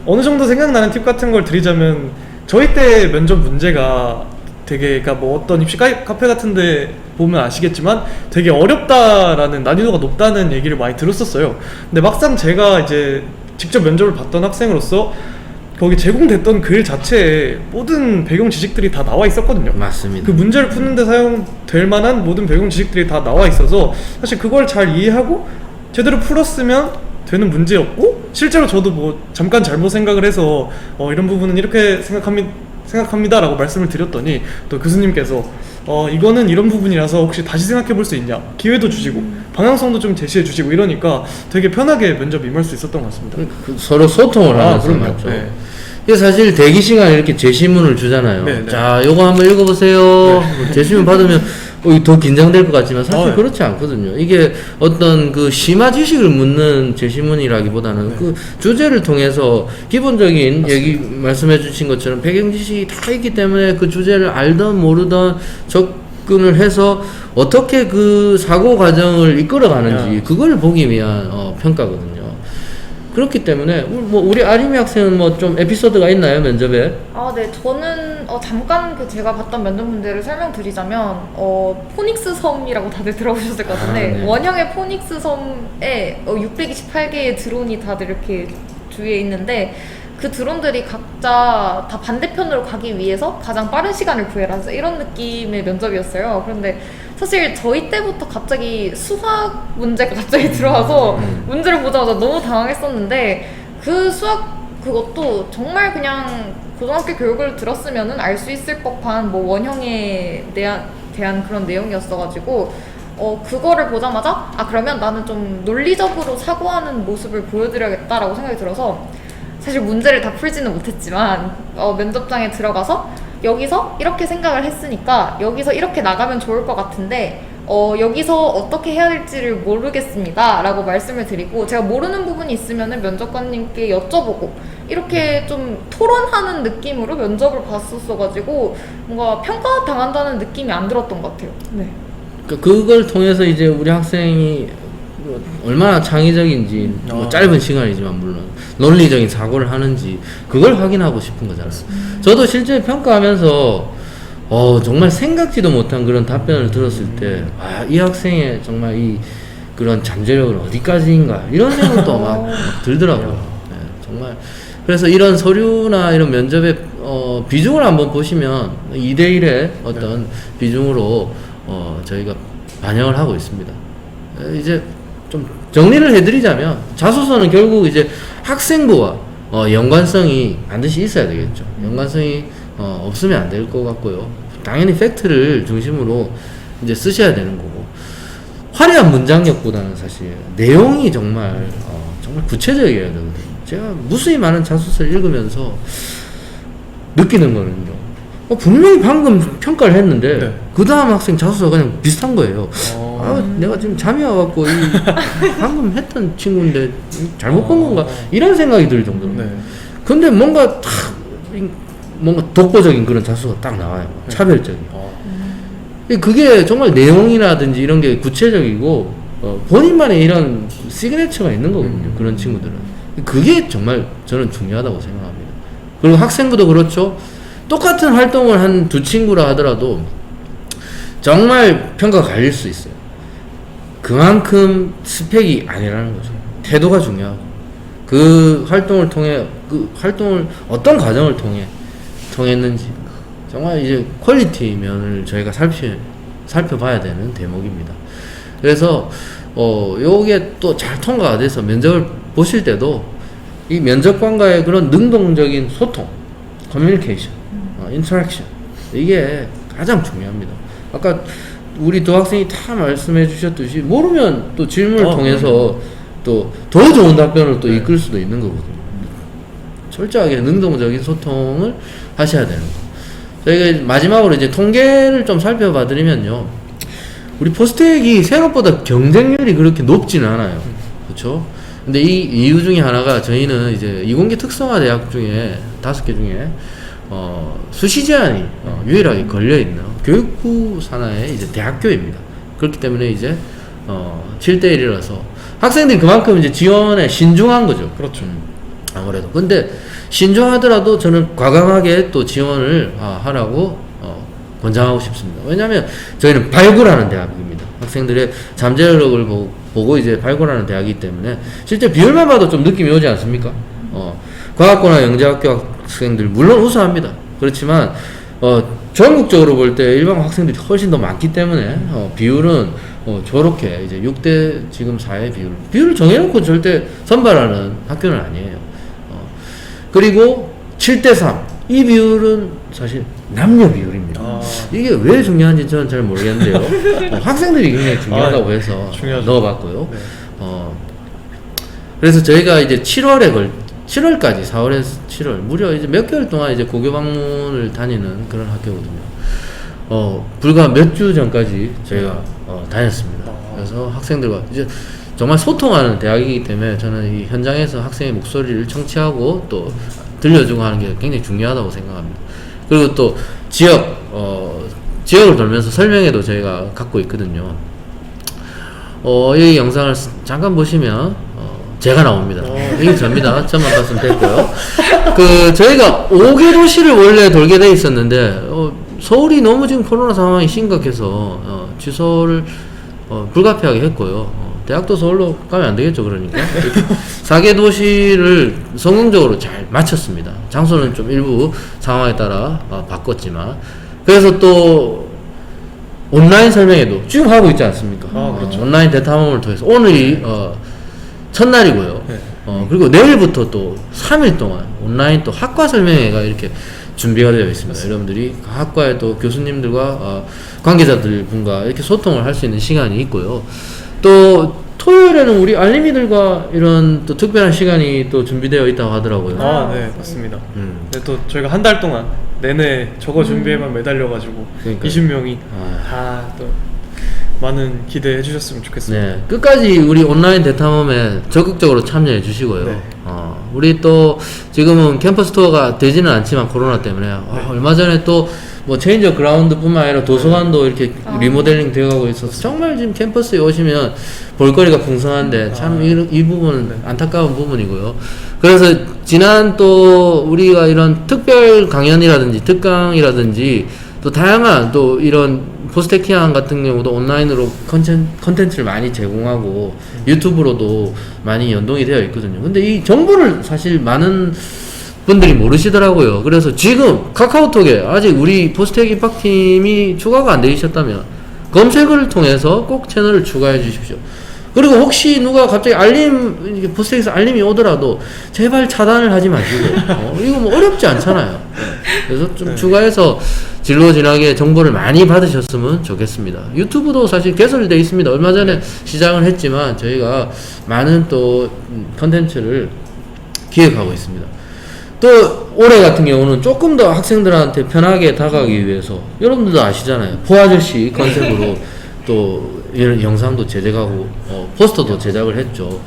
어느 정도 생각나는 팁 같은 걸 드리자면 저희 때 면접 문제가 되게 그러니까 뭐 어떤 입시 카페 같은데 보면 아시겠지만 되게 어렵다라는 난이도가 높다는 얘기를 많이 들었었어요. 근데 막상 제가 이제 직접 면접을 봤던 학생으로서 거기 제공됐던 글 자체에 모든 배경 지식들이 다 나와 있었거든요. 맞습니다. 그 문제를 푸는데 사용될 만한 모든 배경 지식들이 다 나와 있어서 사실 그걸 잘 이해하고 제대로 풀었으면 되는 문제였고, 실제로 저도 뭐 잠깐 잘못 생각을 해서 이런 부분은 이렇게 생각합니다라고 말씀을 드렸더니 또 교수님께서 이거는 이런 부분이라서 혹시 다시 생각해 볼 수 있냐, 기회도 주시고 방향성도 좀 제시해 주시고 이러니까 되게 편하게 면접 임할 수 있었던 것 같습니다. 서로 소통을 하면서 그럼요. 맞죠. 네. 이게 사실 대기 시간에 이렇게 제시문을 주잖아요. 네. 자, 요거 한번 읽어보세요. 제시문 받으면 더 긴장될 것 같지만 사실 네. 그렇지 않거든요. 이게 어떤 그 심화 지식을 묻는 제시문이라기보다는 그 주제를 통해서 기본적인 얘기 말씀해 주신 것처럼 배경 지식이 다 있기 때문에 그 주제를 알던 모르던 접근을 해서 어떻게 그 사고 과정을 이끌어 가는지 그걸 보기 위한 평가거든요. 그렇기 때문에 뭐 우리 아림이 학생은 뭐 좀 에피소드가 있나요, 면접에? 네, 저는 잠깐 그 제가 봤던 면접 문제를 설명드리자면 포닉스 섬이라고 다들 들어보셨을 것 같은데 네. 원형의 포닉스 섬에 628개의 드론이 다들 이렇게 주위에 있는데 그 드론들이 각자 다 반대편으로 가기 위해서 가장 빠른 시간을 구해라, 이런 느낌의 면접이었어요. 그런데 사실 저희 때부터 갑자기 수학 문제가 갑자기 들어와서 문제를 보자마자 너무 당황했었는데, 그 수학 그것도 정말 그냥 고등학교 교육을 들었으면은 알 수 있을 법한 뭐 원형에 대한 그런 내용이었어가지고 그거를 보자마자 그러면 나는 좀 논리적으로 사고하는 모습을 보여드려야겠다라고 생각이 들어서 사실 문제를 다 풀지는 못했지만 면접장에 들어가서 여기서 이렇게 생각을 했으니까 여기서 이렇게 나가면 좋을 것 같은데 여기서 어떻게 해야 될지를 모르겠습니다 라고 말씀을 드리고, 제가 모르는 부분이 있으면은 면접관님께 여쭤보고 이렇게 좀 토론하는 느낌으로 면접을 봤었어가지고 뭔가 평가당한다는 느낌이 안 들었던 것 같아요. 네. 그걸 통해서 이제 우리 학생이 얼마나 창의적인지 뭐 짧은 시간이지만 물론 논리적인 사고를 하는지 그걸 확인하고 싶은 거잖아요. 저도 실제 평가하면서 정말 생각지도 못한 그런 답변을 들었을 때 이 학생의 정말 이 그런 잠재력은 어디까지인가 이런 생각도 막 들더라고요. 네, 정말. 그래서 이런 서류나 이런 면접의 비중을 한번 보시면 2대1의 어떤 비중으로 저희가 반영을 하고 있습니다. 이제 좀 정리를 해드리자면 자소서는 결국 이제 학생부와 연관성이 반드시 있어야 되겠죠. 연관성이 없으면 안 될 것 같고요. 당연히 팩트를 중심으로 이제 쓰셔야 되는 거고, 화려한 문장력보다는 사실 내용이 정말 구체적이어야 되거든요. 제가 무수히 많은 자소서를 읽으면서 느끼는 거는요. 분명히 방금 평가를 했는데 그 다음 학생 자소서가 그냥 비슷한 거예요. 내가 지금 잠이 와갖고 방금 했던 친구인데 잘못 본 건가 이런 생각이 들 정도로. 근데 뭔가 독보적인 그런 자소서가 딱 나와요. 차별적인. 그게 정말 내용이라든지 이런 게 구체적이고 본인만의 이런 시그니처가 있는 거거든요. 그런 친구들은. 그게 정말 저는 중요하다고 생각합니다. 그리고 학생부도 그렇죠. 똑같은 활동을 한 두 친구라 하더라도 정말 평가가 갈릴 수 있어요. 그만큼 스펙이 아니라는 거죠. 태도가 중요하고 그 활동을 통해 어떤 과정을 통했는지 정말 이제 퀄리티 면을 저희가 살펴봐야 되는 대목입니다. 그래서 요게 또 잘 통과가 돼서 면접을 보실 때도 이 면접관과의 그런 능동적인 소통, 커뮤니케이션, 인터랙션 이게 가장 중요합니다. 아까 우리 두 학생이 다 말씀해 주셨듯이 모르면 또 질문을 통해서 또 더 좋은 답변을 또 이끌 수도 있는 거거든요. 철저하게 능동적인 소통을 하셔야 되는 거. 저희가 마지막으로 이제 통계를 좀 살펴봐 드리면요. 우리 포스텍이 생각보다 경쟁률이 그렇게 높지는 않아요. 그렇죠? 근데 이 이유 중에 하나가 저희는 이제 이공계 특성화 대학 중에 5개 중에 수시 제한이 유일하게 걸려 있는 교육부 산하의 이제 대학교입니다. 그렇기 때문에 이제 7대1이라서 학생들이 그만큼 이제 지원에 신중한 거죠. 그렇죠. 아무래도. 근데 신중하더라도 저는 과감하게 또 지원을 하라고 권장하고 싶습니다. 왜냐하면 저희는 발굴하는 대학입니다. 학생들의 잠재력을 보고 이제 발굴하는 대학이기 때문에 실제 비율만 봐도 좀 느낌이 오지 않습니까? 과학고나 영재학교 학생들 물론 우수합니다. 그렇지만 전국적으로 볼 때 일반 학생들이 훨씬 더 많기 때문에 비율은 저렇게 이제 6대 지금 4의 비율을 정해놓고 절대 선발하는 학교는 아니에요. 그리고 7대3 이 비율은 사실 남녀 비율입니다. 이게 왜 중요한지 저는 잘 모르겠는데요. 학생들이 굉장히 중요하다고 해서 중요하죠. 넣어봤고요. 네. 그래서 저희가 이제 7월까지 4월에서 7월 무려 이제 몇 개월 동안 이제 고교 방문을 다니는 그런 학교거든요. 불과 몇 주 전까지 저희가 다녔습니다. 그래서 학생들과 이제 정말 소통하는 대학이기 때문에 저는 이 현장에서 학생의 목소리를 청취하고 또 들려주고 하는 게 굉장히 중요하다고 생각합니다. 그리고 또 지역을 돌면서 설명회도 저희가 갖고 있거든요. 이 영상을 잠깐 보시면 제가 나옵니다. 이게 접니다. 저만 봤으면 됐고요. 저희가 5개 도시를 원래 돌게 돼 있었는데 서울이 너무 지금 코로나 상황이 심각해서 취소를 불가피하게 했고요. 대학도 서울로 가면 안 되겠죠, 그러니까. 4개 도시를 성공적으로 잘 마쳤습니다. 장소는 좀 일부 상황에 따라 바꿨지만. 그래서 또 온라인 설명회도 지금 하고 있지 않습니까? 그렇죠. 온라인 대탐험을 통해서 오늘이 첫날이고요. 네. 그리고 내일부터 또 3일 동안 온라인 또 학과 설명회가 이렇게 준비가 되어 있습니다. 여러분들이 학과의 또 교수님들과 관계자들 분과 이렇게 소통을 할 수 있는 시간이 있고요. 또 토요일에는 우리 알림이들과 이런 또 특별한 시간이 또 준비되어 있다고 하더라고요. 네, 맞습니다. 네, 또 저희가 한 달 동안 내내 저거 준비에만 매달려가지고 그러니까요. 20명이 다 또 많은 기대해 주셨으면 좋겠습니다. 네, 끝까지 우리 온라인 대탐험에 적극적으로 참여해 주시고요. 네. 우리 또 지금은 캠퍼스 투어가 되지는 않지만 코로나 때문에 얼마 전에 또 뭐 체인저 그라운드뿐만 아니라 도서관도 이렇게 리모델링 되어가고 있어서 정말 지금 캠퍼스에 오시면 볼거리가 풍성한데 참 이 부분은 안타까운 부분이고요. 그래서 지난 또 우리가 이런 특별 강연이라든지 특강이라든지 또 다양한 또 이런 포스테키안 같은 경우도 온라인으로 컨텐츠를 많이 제공하고 유튜브로도 많이 연동이 되어 있거든요. 근데 이 정보를 사실 많은 분들이 모르시더라고요. 그래서 지금 카카오톡에 아직 우리 포스텍 입학팀이 추가가 안 되셨다면 검색을 통해서 꼭 채널을 추가해 주십시오. 그리고 혹시 누가 갑자기 포스텍에서 알림이 오더라도 제발 차단을 하지 마시고 이거 뭐 어렵지 않잖아요. 그래서 좀 추가해서 진로진학의 정보를 많이 받으셨으면 좋겠습니다. 유튜브도 사실 개설되어 있습니다. 얼마 전에 시작을 했지만 저희가 많은 또 컨텐츠를 기획하고 있습니다. 또 올해 같은 경우는 조금 더 학생들한테 편하게 다가가기 위해서 여러분들도 아시잖아요. 포아저씨 컨셉으로 또 이런 영상도 제작하고 포스터도 제작을 했죠.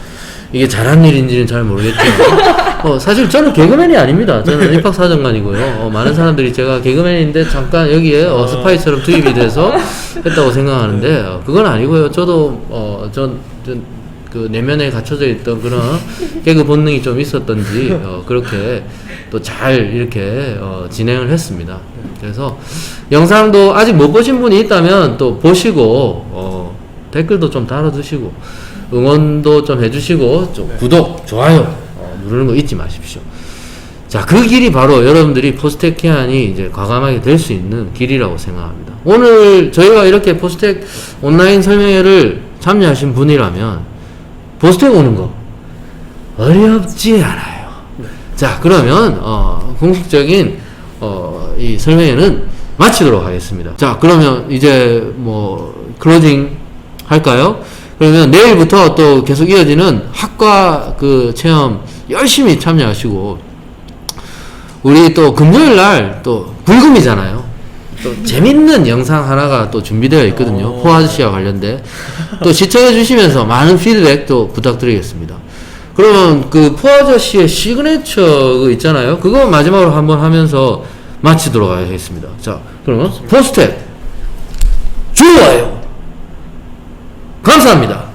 이게 잘한 일인지는 잘 모르겠지만 사실 저는 개그맨이 아닙니다. 저는 입학사정관이고요. 많은 사람들이 제가 개그맨인데 잠깐 여기에 스파이처럼 투입이 돼서 했다고 생각하는데 그건 아니고요. 저도 그 내면에 갖춰져 있던 그런 개그 본능이 좀 있었던지 그렇게 또 잘 이렇게 진행을 했습니다. 그래서 영상도 아직 못 보신 분이 있다면 또 보시고 댓글도 좀 달아주시고 응원도 좀 해주시고 좀 구독, 좋아요 누르는 거 잊지 마십시오. 자, 그 길이 바로 여러분들이 포스텍키안이 이제 과감하게 될 수 있는 길이라고 생각합니다. 오늘 저희가 이렇게 포스텍 온라인 설명회를 참여하신 분이라면 포스텍 오는 거 어렵지 않아요. 자, 그러면 공식적인 이 설명회는 마치도록 하겠습니다. 자, 그러면 이제 뭐 클로징 할까요? 그러면 내일부터 또 계속 이어지는 학과 그 체험 열심히 참여하시고, 우리 또 금요일 날 또 불금이잖아요. 또 재밌는 영상 하나가 또 준비되어 있거든요. 포 아저씨와 관련된. 또 시청해 주시면서 많은 피드백도 부탁드리겠습니다. 그러면 그 포 아저씨의 시그니처 그 있잖아요. 그거 마지막으로 한번 하면서 마치도록 하겠습니다. 자, 그러면 포스트잇 좋아요. 감사합니다.